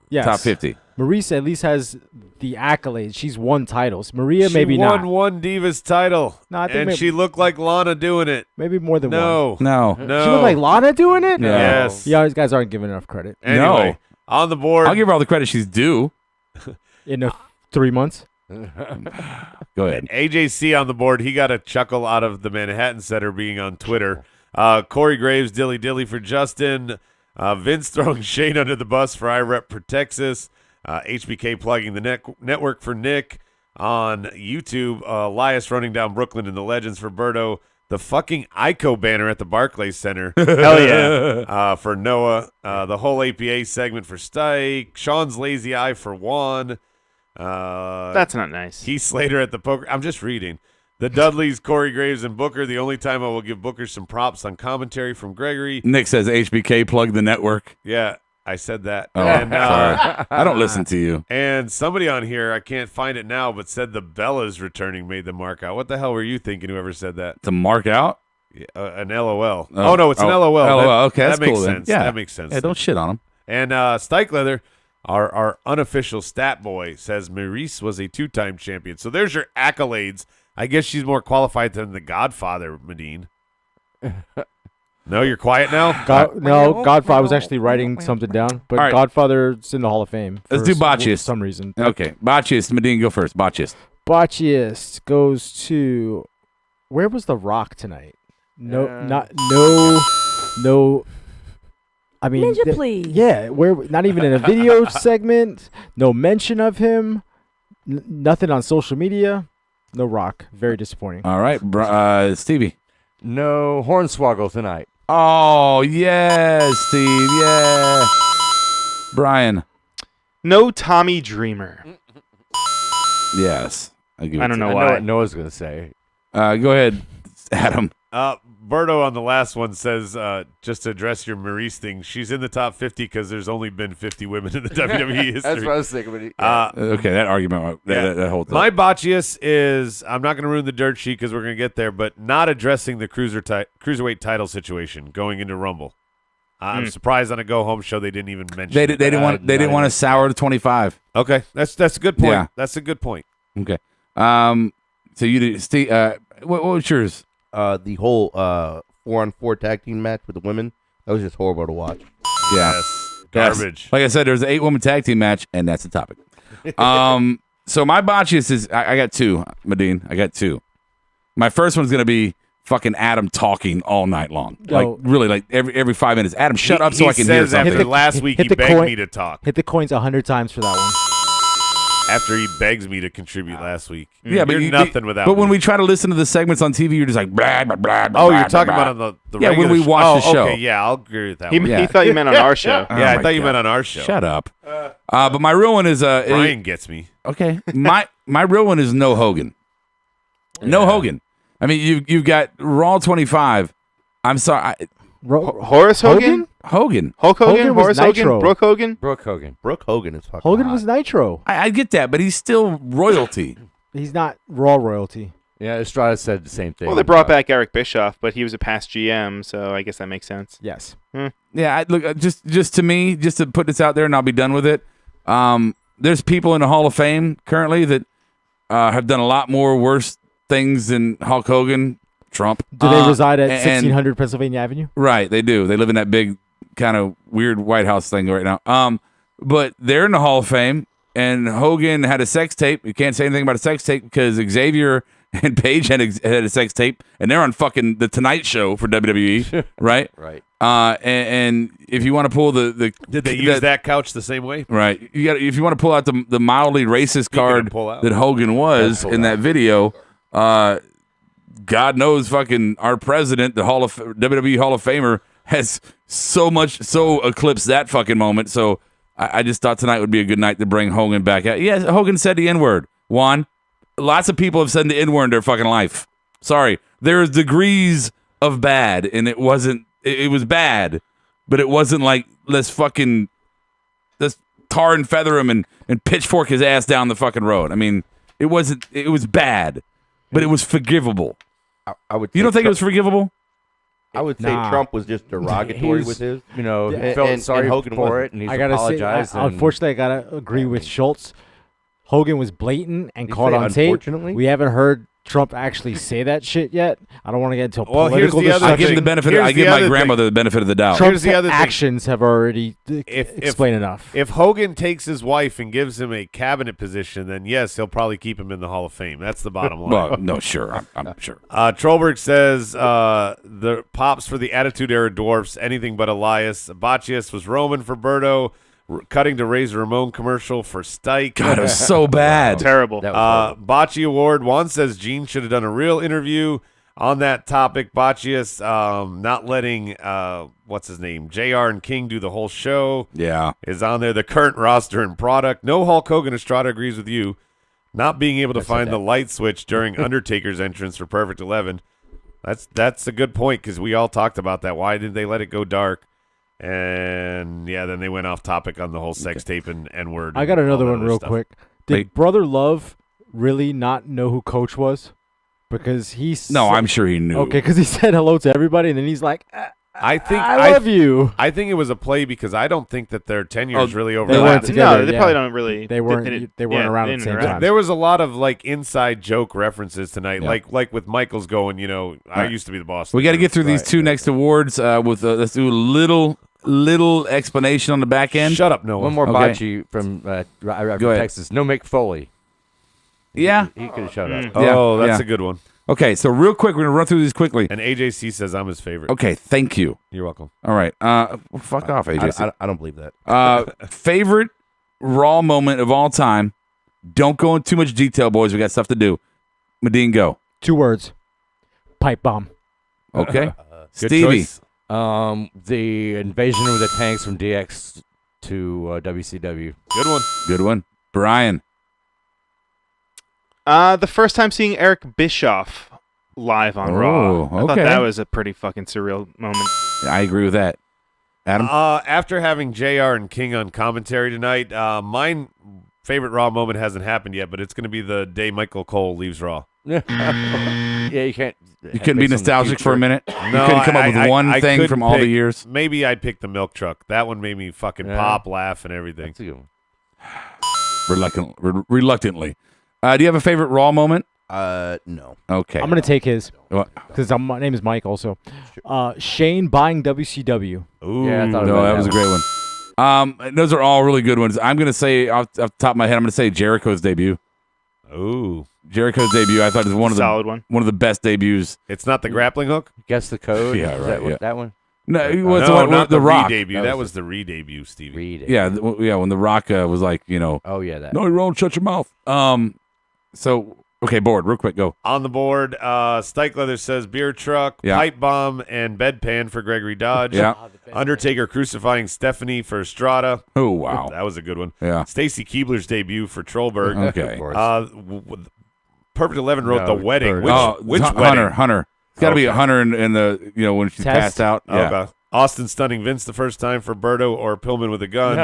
Yes. Top 50. Maurice at least has the accolades. She's won titles. Maria, maybe she not. won one Divas title, No, I think and she looked like Lana doing it. Maybe more than No. one. No. She looked like Lana doing it? No. Yes. Yeah, these guys aren't giving enough credit. Anyway, on the board. I'll give her all the credit she's due. In 3 months? Go ahead. AJC on the board. He got a chuckle out of the Manhattan Center being on Twitter. Corey Graves, dilly for Justin. Vince throwing Shane under the bus for IREP for Texas. HBK plugging the network for Nick. On YouTube, Elias running down Brooklyn in the Legends for Berto. The fucking ICO banner at the Barclays Center. Hell yeah. For Noah. The whole APA segment for Stike. Sean's lazy eye for Juan. That's not nice. Heath Slater at the poker. I'm just reading. The Dudleys, Corey Graves, and Booker. The only time I will give Booker some props on commentary from Gregory. Nick says HBK plug the network. Yeah, I said that. Oh, and, sorry. I don't listen to you. And somebody on here, I can't find it now, but said the Bellas returning made the mark out. What the hell were you thinking? Whoever said that? To mark out? Yeah, an LOL. Oh, no, it's an LOL. LOL. Okay, that's that makes cool sense. then. Yeah, that makes sense. Yeah, don't shit on him. And Stike Leather, our unofficial stat boy, says Maurice was a 2-time champion. So there's your accolades. I guess she's more qualified than the Godfather, Medine. No, you're quiet now? No, Godfather. I was actually writing something down, but right. Godfather's in the Hall of Fame. Let's do Botchiest. For some reason. Okay, Botchiest. Medine, go first. Botchiest. Botchiest goes to... Where was The Rock tonight? No. I mean, Ninja, please. Yeah, where? Not even in a video segment. No mention of him. Nothing on social media. No Rock. Very disappointing. All right, Stevie. No Hornswoggle tonight. Oh, yes, Steve. Yeah. Brian. No Tommy Dreamer. Yes. I don't know why. I know what Noah's going to say. Go ahead, Adam. Berto on the last one says, just to address your Maurice thing, she's in the top 50 because there's only been 50 women in the WWE history. That's what I was thinking. Okay, that argument, that whole thing. My botchiest is, I'm not going to ruin the dirt sheet because we're going to get there, but not addressing the cruiserweight title situation going into Rumble. I'm surprised on a go-home show they didn't even mention They it. didn't want to sour to 25. Okay, that's a good point. Yeah. That's a good point. Okay. So you did, Steve, what was yours? The whole 4-on-4 tag team match with the women, that was just horrible to watch. Yeah. Yes. Garbage. Like I said, there's an 8-woman tag team match, and that's the topic. So my botchiest is, I got two, Medine. I got two. My first one's going to be fucking Adam talking all night long. Like, really, like every 5 minutes. Adam, shut up so I can hear something. After last week, he begged me to talk. Hit the coins 100 times for that one. After he begs me to contribute last week. Yeah, but you're nothing without But me. when we try to listen to the segments on TV, you're just like, blah, blah, blah, blah, Oh, you're blah, talking blah. about on the Yeah, when regular we watch the show. Okay, yeah, I'll agree with that He, one. he thought you meant on our show. Yeah, I my thought you God. meant on our show. Shut up. But my real one is Brian gets me. okay. My real one is no Hogan. No Hogan. I mean, you've got Raw 25. I'm sorry, Horace Hogan? Hogan. Hulk Hogan? Hogan was Horace Hogan? Nitro. Brooke Hogan? Brooke Hogan. Brooke Hogan is fucking Hogan hot. was Nitro. I get that, but he's still royalty. He's not Raw royalty. Yeah, Estrada said the same thing. Well, they brought back Eric Bischoff, but he was a past GM, so I guess that makes sense. Yes. Yeah, look, just to me, just to put this out there, and I'll be done with it. There's people in the Hall of Fame currently that have done a lot more worse things than Hulk Hogan, Trump. Do they reside at and- 1600 Pennsylvania Avenue? Right, they do. They live in that big kind of weird White House thing right now. But they're in the Hall of Fame, and Hogan had a sex tape. You can't say anything about a sex tape because Xavier and Paige had a sex tape, and they're on fucking the Tonight Show for WWE, right? Right. And if you want to pull the did they use that couch the same way? Right. You got if you want to pull out the mildly racist card that Hogan was in that video. God knows, fucking our president, the WWE Hall of Famer, has so eclipsed that fucking moment. So I just thought tonight would be a good night to bring Hogan back out. Yeah, Hogan said the N-word. Juan, lots of people have said the N-word in their fucking life. Sorry. There's degrees of bad, and it wasn't, it was bad, but it wasn't like, let's tar and feather him and pitchfork his ass down the fucking road. I mean, it was bad, but it was forgivable. I would. You don't think it was forgivable? I would say Trump was just derogatory with his, felt sorry Hogan for it, and he's apologized. Unfortunately, I gotta agree with Schultz. Hogan was blatant and caught on tape. Unfortunately? We haven't heard Trump actually say that shit yet. I don't want to get into Well, here's political the other I discussion. give him the benefit. I give my grandmother the benefit of the doubt. Trump's the other thing. actions have already explained enough. If Hogan takes his wife and gives him a cabinet position, then yes, he'll probably keep him in the Hall of Fame. That's the bottom line. Well, no, sure, I'm sure. Trollberg says the pops for the Attitude Era dwarfs anything but Elias. Bacchius was Roman for Berto. Cutting to Razor Ramon commercial for Stike. God, it was so bad. Terrible. Bocce Award. Juan says Gene should have done a real interview on that topic. Boccius not letting, what's his name, JR and King do the whole show. Yeah. Is on there. The current roster and product. No Hulk Hogan. Estrada agrees with you. Not being able to find the light switch during Undertaker's entrance for Perfect 11. That's a good point because we all talked about that. Why didn't they let it go dark? And yeah, then they went off topic on the whole sex tape and N-word. I got another one real quick. Did Brother Love really not know who Coach was? Because I'm sure he knew. Okay, because he said hello to everybody, and then he's like, I love you. I think it was a play because I don't think that their tenures really They overlapped. weren't together. No, they probably don't really. They weren't around at the same time. There was a lot of like inside joke references tonight, like with Michael's going. I used to be the boss. We got to get through these two next awards with let's do a little explanation on the back end. Shut up, Noah. One more Okay. Bocce from Texas. No Mick Foley. Yeah. He could have shut up. Oh, that's a good one. Okay, so real quick, we're going to run through these quickly. And AJC says I'm his favorite. Okay, thank you. You're welcome. All right. Fuck off, AJC. I don't believe that. Favorite Raw moment of all time. Don't go into too much detail, boys. We got stuff to do. Medine, go. 2 words. Pipe bomb. Okay. Good Stevie. choice. The invasion of the tanks from DX to WCW. Good one. Good one. Brian. The first time seeing Eric Bischoff live on Raw. I thought okay. that was a pretty fucking surreal moment. I agree with that. Adam? After having JR and King on commentary tonight, my favorite Raw moment hasn't happened yet, but it's going to be the day Michael Cole leaves Raw. Yeah, you can't. You couldn't be nostalgic for a minute? No, you couldn't come up with one I thing couldn't from all the pick- years? Maybe I'd pick the milk truck. That one made me fucking pop, laugh, and everything. That's a good one. Reluctantly. Do you have a favorite Raw moment? No. Okay. I'm going to take his. What? Because my name is Mike also. Shane buying WCW. Ooh. Yeah, I thought No, about that was a great one. Those are all really good ones. I'm going to say, off the top of my head, I'm going to say Jericho's debut. Ooh. Jericho's debut, I thought, is one of the best debuts. It's not the grappling hook? Guess the code. Yeah, Is right, that, that one? No, it No, was the one not with the Rock. re-debut. That was the re-debut, Stevie. Yeah, when the Rock was like, Oh yeah, that. no, you won't shut your mouth. So okay, board, real quick, go. On the board, Stike Leather says beer truck, Yeah. pipe bomb, and bedpan for Gregory Dodge. Yeah. Undertaker crucifying Stephanie for Estrada. Oh wow, That was a good one. yeah. Stacy Keebler's debut for Trollberg. Okay. Perfect 11 wrote The Wedding. Bird. Which Hunter? wedding? It's got to be Okay. Hunter in the when she Test. passed out. Yeah. Okay. Austin stunning Vince the first time for Berto or Pillman with a gun.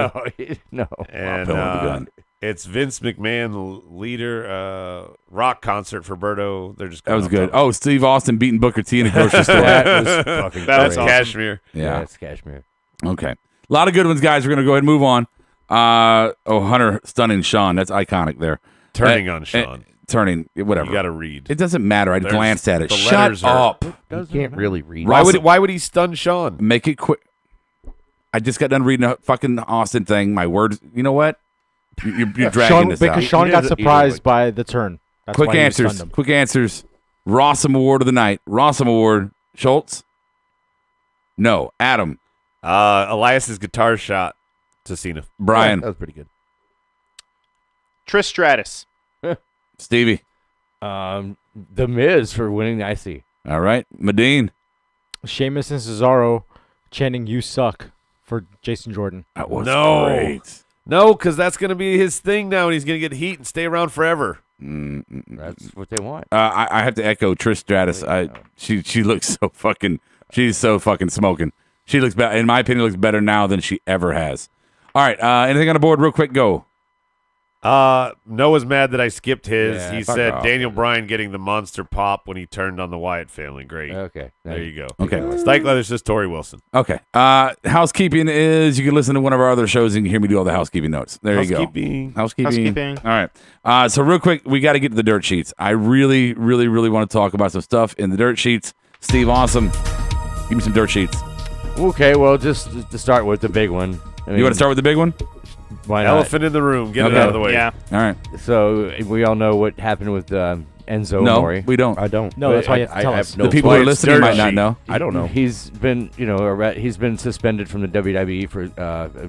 No. And Pillman with a gun. it's Vince McMahon leader rock concert for Berto. They're just That was going good. off Oh, Steve Austin beating Booker T in a grocery store. That was fucking. That's great. Cashmere. Yeah. That's Cashmere. Okay. A lot of good ones, guys. We're gonna go ahead and move on. Hunter stunning Sean. That's iconic there. Turning on Sean. Turning, whatever. You got to read. It doesn't matter. I glanced at it. the Shut letters are- up. You can't really read. Why would he stun Sean? Make it quick. I just got done reading a fucking Austin thing. My words. You know what? You're dragging this because out. Sean got surprised by the turn. That's Quick why he answers. stunned him. Quick answers. Rossum Award of the night. Rossum Award. Schultz? No. Adam? Elias's guitar shot to Cena. Brian? That was pretty good. Trish Stratus. Stevie? The Miz for winning the IC. All right. Medine? Sheamus and Cesaro chanting "You suck" for Jason Jordan. That was great. No, because that's going to be his thing now, and he's going to get heat and stay around forever. That's what they want. I have to echo Trish Stratus. She looks so fucking. She's so fucking smoking. She looks better. In my opinion, looks better now than she ever has. All right. Anything on the board? Real quick. Go. Noah's mad that I skipped his. Yeah, he fuck said off. Daniel Bryan getting the monster pop when he turned on the Wyatt family. Great. Okay. There you go. Okay. Stike Leathers says Tori Wilson. Okay. Housekeeping is you can listen to one of our other shows and you can hear me do all the housekeeping notes. There you go. Housekeeping. All right. So real quick, we got to get to the dirt sheets. I really, really, really want to talk about some stuff in the dirt sheets. Steve, awesome. Give me some dirt sheets. Okay. Well, just to start with the big one. You want to start with the big one? Why not? Elephant in the room. Get it out of the way. Yeah. All right. So we all know what happened with Enzo No, Amore. we don't. I don't. No, that's why you have to tell us. The people who are listening might not know. I don't know. He's been, he's been suspended from the WWE for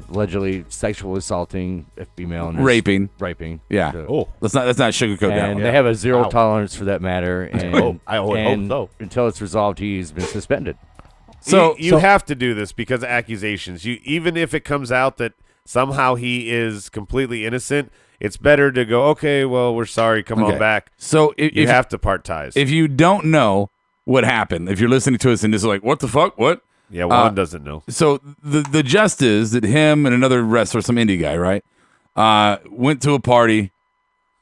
allegedly sexual assaulting a female and Raping. Yeah. So, let's not sugarcoat that And one. they have a zero tolerance for that matter. And I would hope so. Until it's resolved, he's been suspended. So you have to do this because of accusations. Even if it comes out that somehow he is completely innocent, it's better to go, okay, well, we're sorry, come on back. So you have to part ties. If you don't know what happened, if you're listening to us and just like, what the fuck? What? Yeah, Juan doesn't know. So the gist is that him and another wrestler, some indie guy, right, went to a party,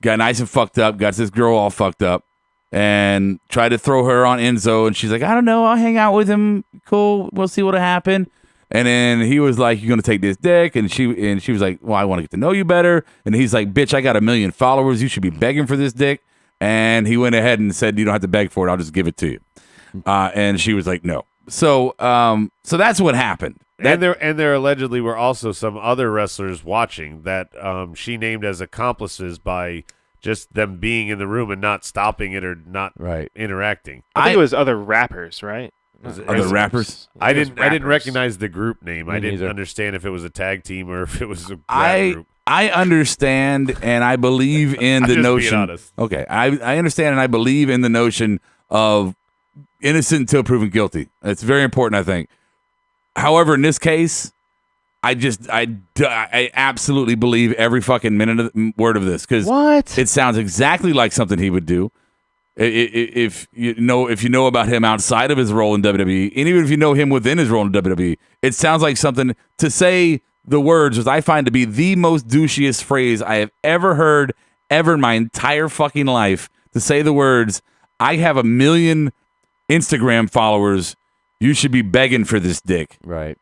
got nice and fucked up, got this girl all fucked up, and tried to throw her on Enzo, and she's like, I don't know, I'll hang out with him. Cool, we'll see what'll happen. And then he was like, "You're gonna take this dick," and she was like, "Well, I want to get to know you better." And he's like, "Bitch, I got 1 million followers. You should be begging for this dick." And he went ahead and said, "You don't have to beg for it. I'll just give it to you." And she was like, "No." So that's what happened. And there allegedly were also some other wrestlers watching that she named as accomplices by just them being in the room and not stopping it or not interacting. I think it was other rappers, right? Other rappers? I didn't recognize the group name. I didn't neither. understand if it was a tag team or if it was a rap group. I understand and I believe in the just being notion. honest. Okay, I understand and I believe in the notion of innocent until proven guilty. It's very important, I think. However, in this case, I absolutely believe every fucking word of this because it sounds exactly like something he would do. If you know about him outside of his role in WWE, and even if you know him within his role in WWE, it sounds like something to say the words, which I find to be the most douchiest phrase I have ever heard in my entire fucking life. To say the words, "I have 1 million Instagram followers. You should be begging for this dick." Right.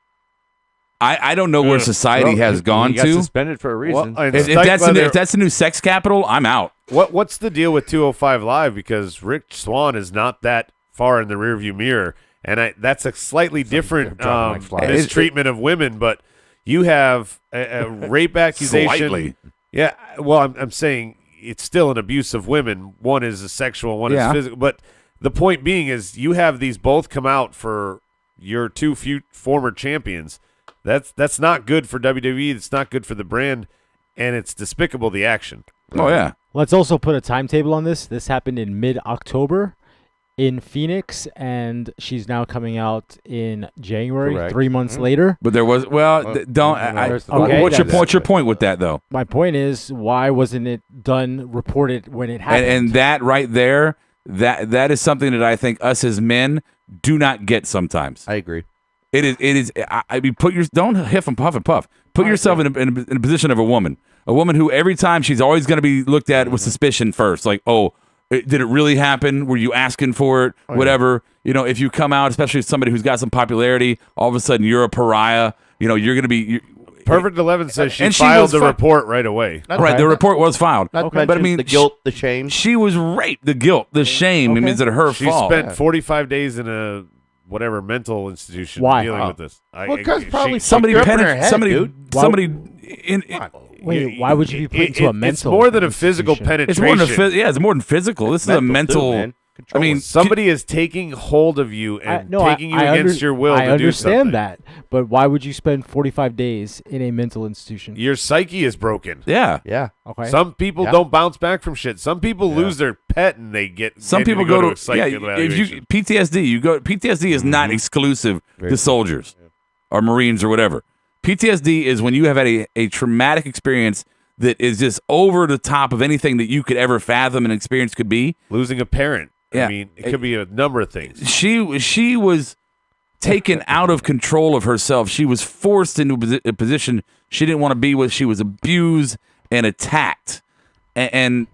I don't know where society has gone he got to. Suspended for a reason. Well, if that's the new sex capital, I'm out. What's the deal with 205 Live? Because Rich Swann is not that far in the rearview mirror, and that's a slightly different mistreatment of women. But you have a rape accusation. Slightly. Yeah. Well, I'm saying it's still an abuse of women. One is a sexual, one is physical. But the point being is you have these both come out for your two former champions. That's not good for WWE. It's not good for the brand, and it's despicable, the action. Oh, yeah. Let's also put a timetable on this. This happened in mid-October in Phoenix, and she's now coming out in January, Correct. 3 months later. But there was what's your point with that though? My point is, why wasn't it reported when it happened? And that right there, that is something that I think us as men do not get sometimes. I agree. It is. I mean, don't huff and puff and puff. Put yourself in a position of a woman who every time she's always going to be looked at with suspicion first. Like, oh, did it really happen? Were you asking for it? Whatever. You know, if you come out, especially as somebody who's got some popularity, all of a sudden you're a pariah. You know, you're going to be. Perfect 11 says she filed the report right away. Right, the report was filed. But I mean, the guilt, the shame. She was raped. The guilt, the shame. It means that her She fault. spent 45 days in a whatever mental institution Why? dealing with this. Well, because probably somebody fucked her up in her head, dude. somebody Wait, why would you be put into a mental? It's more than a physical institution? penetration. It's more than physical. This is a mental. man. I mean, somebody is taking hold of you and taking you against your will to do something. I understand that, but why would you spend 45 days in a mental institution? Your psyche is broken. Yeah. Okay. Some people don't bounce back from shit. Some people lose their pet and they get. Some people go to a psych evaluation. if you PTSD. PTSD is not exclusive to soldiers or Marines or whatever. PTSD is when you have had a traumatic experience that is just over the top of anything that you could ever fathom an experience could be. Losing a parent. Yeah. I mean, it could be a number of things. She was taken out of control of herself. She was forced into a position she didn't want to be with. She was abused and attacked, and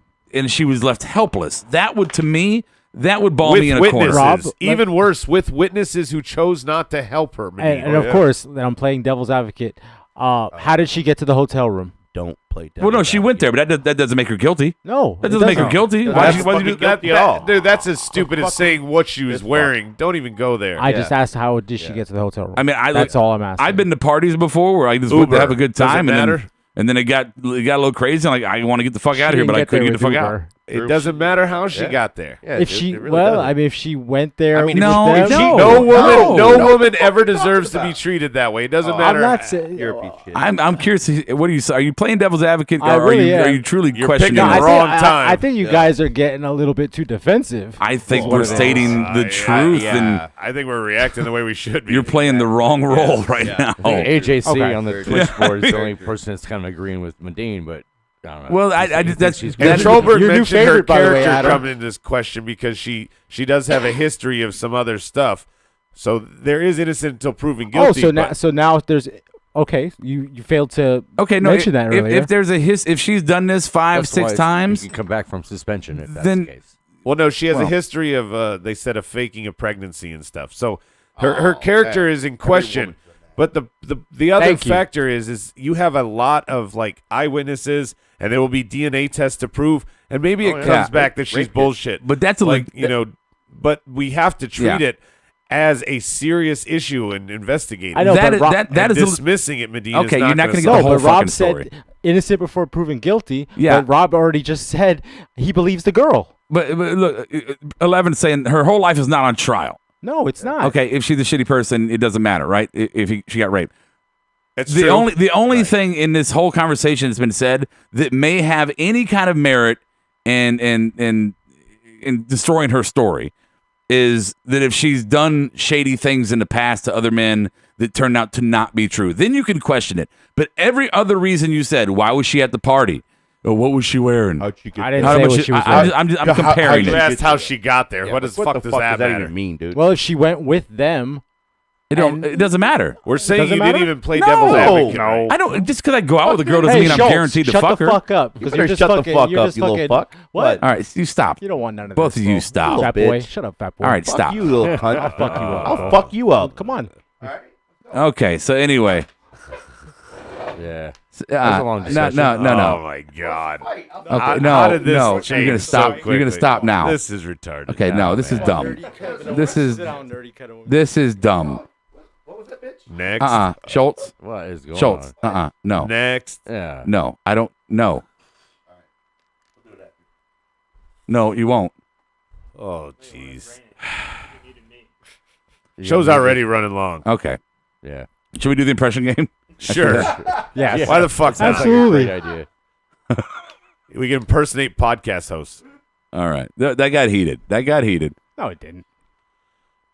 she was left helpless. That would, to me, ball me in a corner. Rob, even worse, with witnesses who chose not to help her. And of course, I'm playing devil's advocate. How did she get to the hotel room? Don't play devil's Well, no, she went there, but that doesn't make her guilty. No, that doesn't make her guilty. Why do you do that at all? Dude, that's as stupid as saying what she was wearing. Don't even go there. I just asked how did she get to the hotel room. I mean, that's all I'm asking. I've been to parties before where I just went to have a good time, and then it got a little crazy. I'm like, I want to get the fuck out of here, but I couldn't get the fuck out. It doesn't matter how she got there. Yeah, if she, I mean, if she went there, no woman ever deserves to be treated that way. It doesn't matter. I'm not saying. I'm curious. What are you playing devil's advocate? I really am. Are you truly questioning picking the wrong time? I think you guys are getting a little bit too defensive. I think we're stating the truth, and I think we're reacting the way we should be. You're playing the wrong role right now. I think AJC on the Twitch board is the only person that's kind of agreeing with Medine, but I don't know. Well, that's Trollberg your new mentioned favorite, her by the way, character Adam. coming into this question because she does have a history of some other stuff. So there is innocent until proven guilty. So now there's you failed to mention that earlier. If there's if she's done this 5-6 times, you can come back from suspension if that's then, the case. Well, no, she has a history of they said of faking a pregnancy and stuff. So her character is in question. But the other factor is you have a lot of like eyewitnesses, and there will be DNA tests to prove, and maybe it comes back that she's bullshit. But that's but we have to treat it as a serious issue and investigate it. I know, that is dismissing it, Medina. Okay, you're not going to get the whole but Rob story. said innocent before proven guilty. Yeah. But Rob already just said he believes the girl. But look, 11's saying her whole life is not on trial. No, it's not. Okay, if she's a shitty person, it doesn't matter, right? If she got raped. That's the true. The only thing in this whole conversation that's been said that may have any kind of merit in destroying her story is that if she's done shady things in the past to other men that turned out to not be true, then you can question it. But every other reason you said, why was she at the party? Or what was she wearing? I didn't say what she was wearing. I'm comparing You it. asked how she got there. What does What the fuck does that matter? even mean, dude? Well, if she went with them, It doesn't matter. We're saying doesn't you matter? didn't even play devil's advocate. I don't. Just because I go out with a girl doesn't mean I'm Schultz, guaranteed to shut fuck the her. fuck up. Because better you're just shut the fucking, fuck you're up, just you little fucking, fuck. What? All right, you stop. You don't want none of Both this. of you bro. stop. Fat Little boy. bitch. Shut up, fat boy. All right, Fuck stop. you, little cunt. I'll fuck you up. I'll fuck you up. Come on. Okay, so anyway, Yeah. That was a long no. discussion. Oh my god. Okay, How no, did this no. You're change gonna stop. so You're gonna quickly? stop now. This is retarded. Okay, no, this is dumb. This is dumb. Next. Schultz. What is going Schultz. on? No. Next. Yeah. No, I don't. No. No, you won't. Oh jeez. Show's already running long. Okay. Yeah. Should we do the impression game? Sure. Yes. Why the fuck not? Absolutely. Great idea. We can impersonate podcast hosts. All right. That got heated. No, it didn't.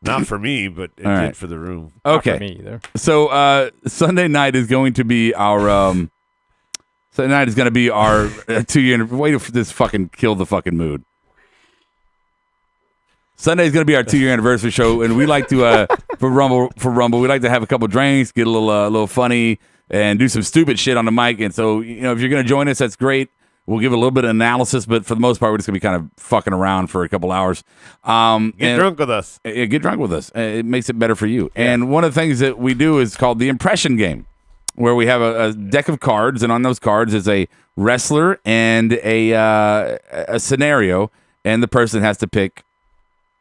Not for me, but it All did right. for the room. Okay. Not for me either. So Sunday night is going to be our 2-year. Wait for this fucking kill the fucking mood. Sunday is going to be our 2-year anniversary show, and we like to for Rumble, we like to have a couple drinks, get a little funny, and do some stupid shit on the mic. And so, if you're going to join us, that's great. We'll give a little bit of analysis, but for the most part, we're just going to be kind of fucking around for a couple hours. Get drunk with us. Get drunk with us. It makes it better for you. Yeah. And one of the things that we do is called the impression game, where we have a deck of cards, and on those cards is a wrestler and a scenario, and the person has to pick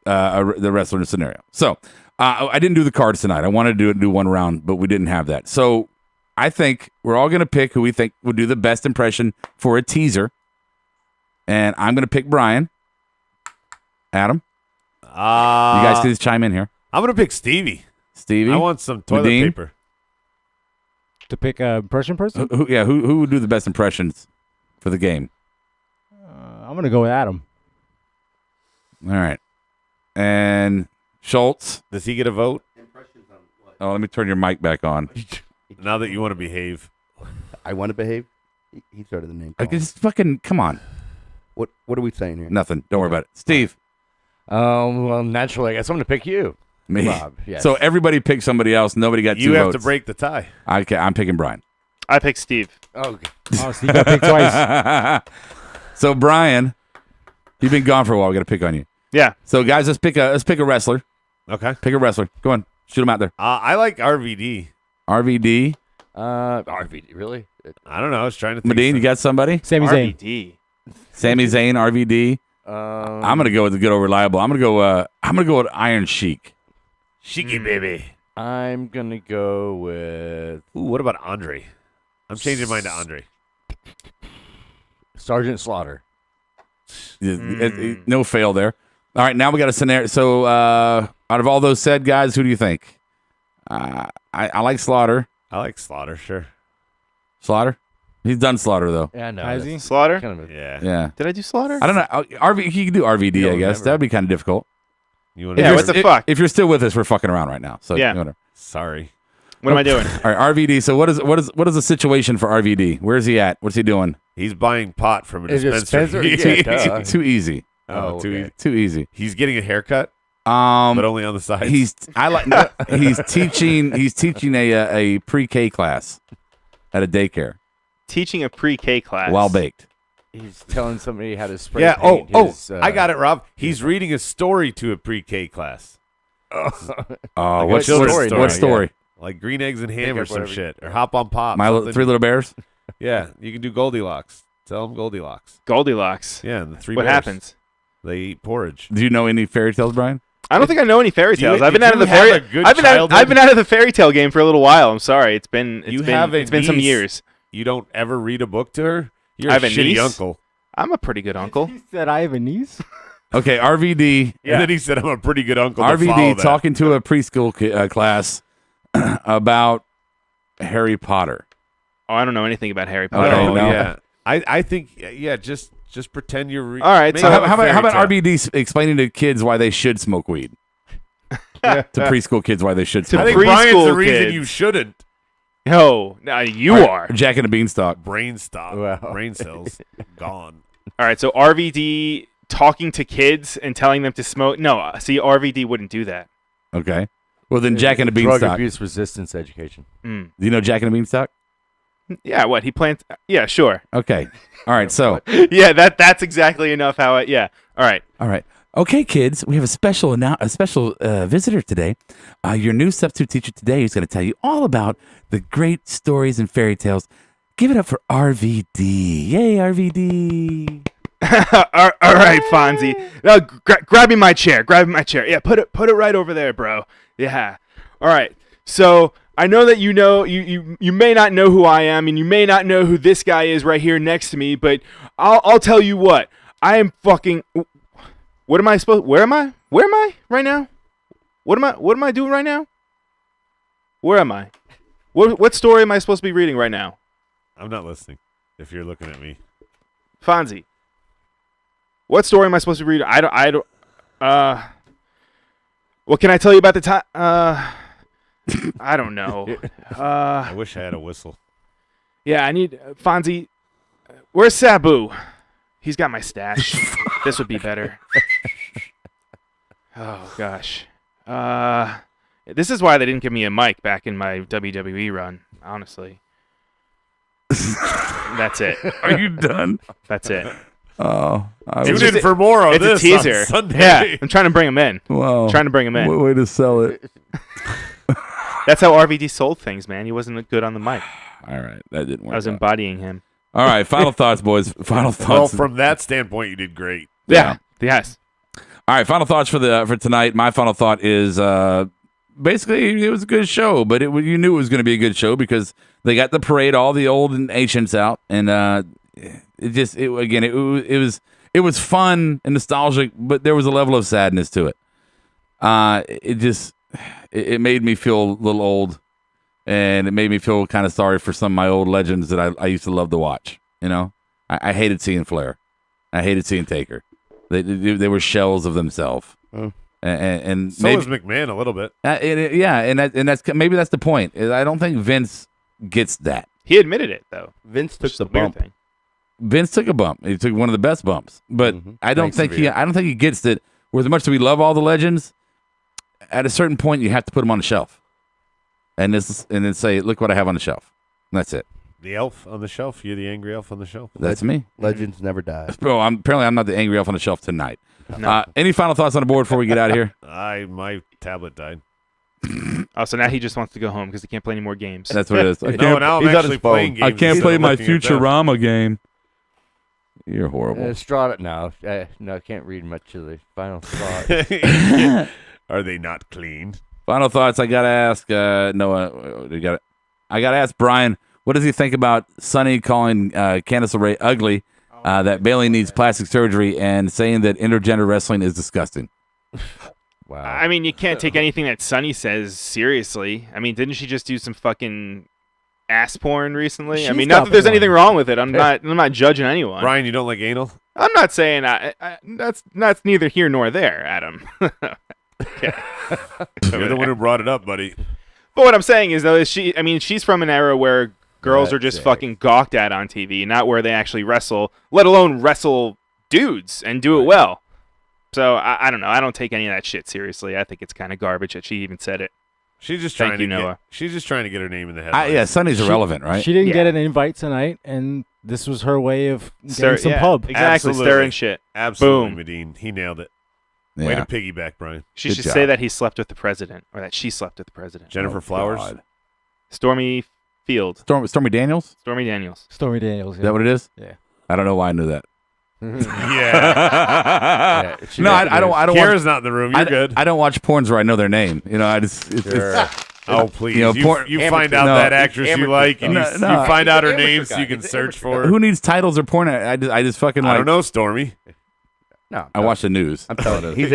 the wrestler in the scenario. So I didn't do the cards tonight. I wanted to do one round, but we didn't have that. So I think we're all going to pick who we think would do the best impression for a teaser. And I'm going to pick Brian. Adam? You guys can just chime in here. I'm going to pick Stevie. Stevie? I want some toilet Medine? paper. To pick a impression person? Who would do the best impressions for the game? I'm going to go with Adam. All right. And Schultz? Does he get a vote? Oh, let me turn your mic back on. Now that you want to behave. I want to behave? He started the name. Just fucking, come on. What are we saying here? Nothing. Don't worry about it. Steve? Well, naturally, I guess I'm going to pick you. Me. Rob, yes. So everybody picked somebody else. Nobody got two votes. You have to break the tie. Okay, I'm picking Brian. I picked Steve. Okay. Oh, Steve got picked twice. So Brian, you've been gone for a while. We got to pick on you. Yeah. So guys, let's pick a wrestler. Okay. Pick a wrestler. Go on, shoot him out there. I like RVD. RVD. RVD, really? I don't know. I was trying to think. Medine, you got somebody? Sami Zayn. RVD. Sami Zayn, RVD. I'm gonna go with the good old reliable. I'm gonna go with Iron Sheik. Sheiky baby. I'm going to go with Ooh, what about Andre? I'm changing mine to Andre. Sergeant Slaughter. No fail there. All right, now we got a scenario. So out of all those said guys, who do you think? I like Slaughter. I like Slaughter, sure. Slaughter? He's done Slaughter though. Yeah, no. Has he? Slaughter? Kind of Yeah. Did I do Slaughter? I don't know. He can do RVD, I guess. remember. That would be kind of difficult. You Yeah, what the fuck? If you're still with us, we're fucking around right now. So Yeah. whatever. Sorry. What am I doing? All right, RVD. So what is the situation for RVD? Where's he at? What's he doing? He's buying pot from a Is it dispensary. Spencer? Yeah, duh. Too easy. Oh, too easy. Too easy. He's getting a haircut, but only on the side. He's teaching a pre-K class at a daycare. Teaching a pre-K class. Well baked. He's telling somebody how to spray yeah. paint his, I got it, Rob. He's reading a story to a pre-K class. Oh, What story? Like Green Eggs and Ham or up some whatever. shit, or Hop on Pop. Three Little Bears. Yeah, you can do Goldilocks. Tell them Goldilocks. Goldilocks. Yeah, and the three. What bears. happens? They eat porridge. Do you know any fairy tales, Brian? I don't think I know any fairy tales. I've been did out of you the have fairy. a good I've been childhood? out of the fairy tale game for a little while. I'm sorry. It's been some niece. years. You don't ever read a book to her. You're I a have a shitty niece? uncle. I'm a pretty good uncle. He said I have a niece. Okay, RVD. And then he said, "I'm a pretty good uncle." to follow RVD that. talking to a preschool class about Harry Potter. Oh, I don't know anything about Harry Oh, Potter. Okay, no. yeah. I think just pretend you're. All right, maybe so have a How fairy about tale. RVD explaining to kids why they should smoke weed? To preschool kids why they should I smoke think weed. Brian's the preschool reason kids. you shouldn't. No, you are. Jack and the Beanstalk. Brain stop. Well. Brain cells gone. All right, so RVD talking to kids and telling them to smoke. No, see, RVD wouldn't do that. Okay. Well, then Jack and the Drug Beanstalk. abuse resistance education. Do you know Jack and the Beanstalk? Yeah, what he plants? Yeah, sure. Okay. All right. So. Yeah, that's exactly enough. How it? Yeah. All right. All right. Okay, kids, we have a special visitor today. Your new substitute teacher today is going to tell you all about the great stories and fairy tales. Give it up for RVD. Yay, RVD. All right, Fonzie. No, grab me my chair. Grab me my chair. Yeah, put it right over there, bro. Yeah. All right. So I know that you may not know who I am, and you may not know who this guy is right here next to me, but I'll tell you what. I am fucking. What am I supposed? Where am I? Where am I right now? What am I doing right now? Where am I? What story am I supposed to be reading right now? I'm not listening. If you're looking at me, Fonzie. What story am I supposed to read? I don't. What can I tell you about the time? I don't know. I wish I had a whistle. Yeah, I need Fonzie. Where's Sabu? He's got my stash. This would be better. Oh gosh. This is why they didn't give me a mic back in my WWE run. Honestly. That's it. Are you done? That's it. Oh. Tune in for more of It's this a teaser. on Sunday. Yeah, I'm trying to bring him in. Wow. Trying to bring him in. What way to sell it. That's how RVD sold things, man. He wasn't good on the mic. All right. That didn't work. I was out. embodying him. All right. Final thoughts, boys. Final thoughts. Well, from that standpoint, you did great. Yeah. Yes. All right, final thoughts for tonight. My final thought is basically, it was a good show, but you knew it was going to be a good show because they got the parade, all the old and ancients out, and it was fun and nostalgic, but there was a level of sadness to it. It made me feel a little old, and it made me feel kind of sorry for some of my old legends that I used to love to watch. You know, I hated seeing Flair, I hated seeing Taker. They were shells of themselves. And so maybe, was McMahon a little bit. And that's maybe that's the point. I don't think Vince gets that. He admitted it though. Vince took the weird bump. thing. Vince took a bump. He took one of the best bumps, but I don't think he gets that. As much as we love all the legends, at a certain point you have to put them on the shelf, and then say, "Look what I have on the shelf." And that's it. The elf on the shelf. You're the angry elf on the shelf. That's me. Legends never die. Bro, apparently I'm not the angry elf on the shelf tonight. No. Any final thoughts on the board before we get out of here? My tablet died. Oh, so now he just wants to go home because he can't play any more games. That's what it is. Now I'm actually playing games. I can't play my looking at them. Futurama game. You're horrible. Strada, no, I can't read much of the final thought. Are they not clean? Final thoughts. I gotta ask Noah. I gotta ask Brian. What does he think about Sonny calling Candice LeRae ugly? That Bayley needs plastic surgery and saying that intergender wrestling is disgusting. Wow. I mean, you can't take anything that Sunny says seriously. I mean, didn't she just do some fucking ass porn recently? She's I mean, not that there's anything wrong with it. I'm not judging anyone. Brian, you don't like anal? I'm not saying that's neither here nor there, Adam. You're the one who brought it up, buddy. But what I'm saying is, though, she's from an era where girls are just fucking gawked at on TV, not where they actually wrestle, let alone wrestle dudes and do it well. So I don't know. I don't take any of that shit seriously. I think it's kind of garbage that she even said it. She's just Thank trying you, to Noah. she's just trying to get her name in the headlines. Yeah, Sonny's irrelevant, right? She didn't get an invite tonight, and this was her way of getting some pub. Exactly, Absolutely. stirring shit. Absolutely, Boom. Medine. He nailed it. Yeah. Way to piggyback, Brian. She Good should job. say that he slept with the president, or that she slept with the president. Jennifer Flowers. God. Stormy Field. Stormy Daniels? Stormy Daniels. Stormy Daniels. Is that what it is? Yeah. I don't know why I knew that. Yeah. No, I don't. Kara's not in the room. You're good. I don't watch porns where I know their name. You know, I just. Oh, please. You know, You find out that actress you like, and you find out her name so you can search for her. Who needs titles or porn? I just fucking like. I don't know, Stormy. No, I watch the news. I'm telling you, he's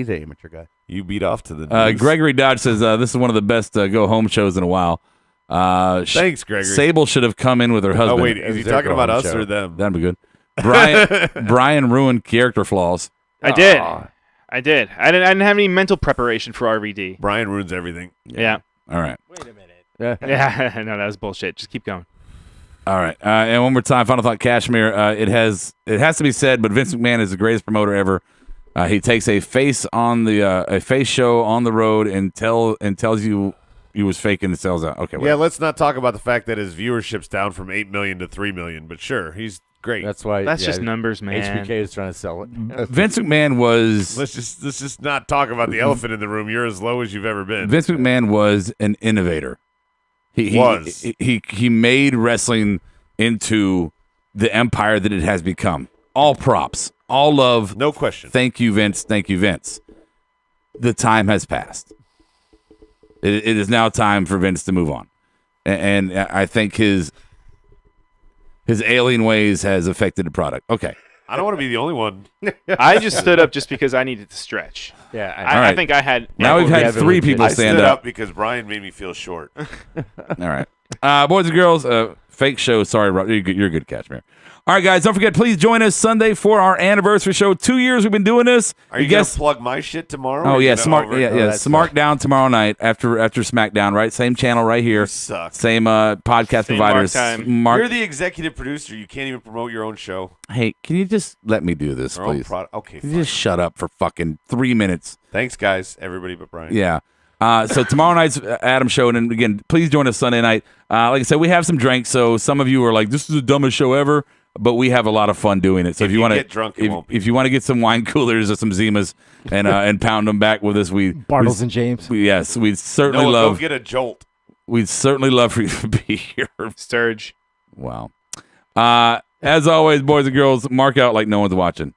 an amateur guy. You beat off to the news. Gregory Dodge says this is one of the best go home shows in a while. Thanks, Gregory. Sable should have come in with her husband. Oh wait, is he talking about us or them? That'd be good. Brian ruined character flaws. I did. I didn't have any mental preparation for RVD. Brian ruins everything. Yeah. All right. Wait a minute. Yeah. No, that was bullshit. Just keep going. All right. And one more time, final thought, Kashmir. It has to be said, but Vince McMahon is the greatest promoter ever. He takes a face on a face show on the road and tells you he was faking the sales out. Okay. Yeah, let's not talk about the fact that his viewership's down from 8 million to 3 million. But sure, he's great. That's why. That's just numbers, man. HBK is trying to sell it. Vince McMahon was. Let's just not talk about the elephant in the room. You're as low as you've ever been. Vince McMahon was an innovator. He made wrestling into the empire that it has become. All props, all love, no question. Thank you, Vince. Thank you, Vince. The time has passed. It is now time for Vince to move on, and I think his alien ways has affected the product. Okay. I don't want to be the only one. I just stood up just because I needed to stretch. Yeah, I think I had. Now we've had 3 people stand I stood up because Brian made me feel short. All right, boys and girls, fake show. Sorry, Rob, you're good, Kashmir. All right, guys, don't forget, please join us Sunday for our anniversary show. 2 years we've been doing this. Are you going to plug my shit tomorrow? Oh, yeah, SmartDown tomorrow night after SmackDown, right? Same channel right here. Suck. Same podcast providers. You're the executive producer. You can't even promote your own show. Hey, can you just let me do this, please? Okay, fine. Just shut up for fucking 3 minutes. Thanks, guys. Everybody but Brian. Yeah. So tomorrow night's Adam show, and then, again, please join us Sunday night. Like I said, we have some drinks, so some of you are like, this is the dumbest show ever. But we have a lot of fun doing it. So if you want to get drunk, if you want to get some wine coolers or some Zimas and pound them back with us, Bartles and James. Yes, we'd certainly go get a jolt. We'd certainly love for you to be here, Sturge. Wow. As always, boys and girls, mark out like no one's watching.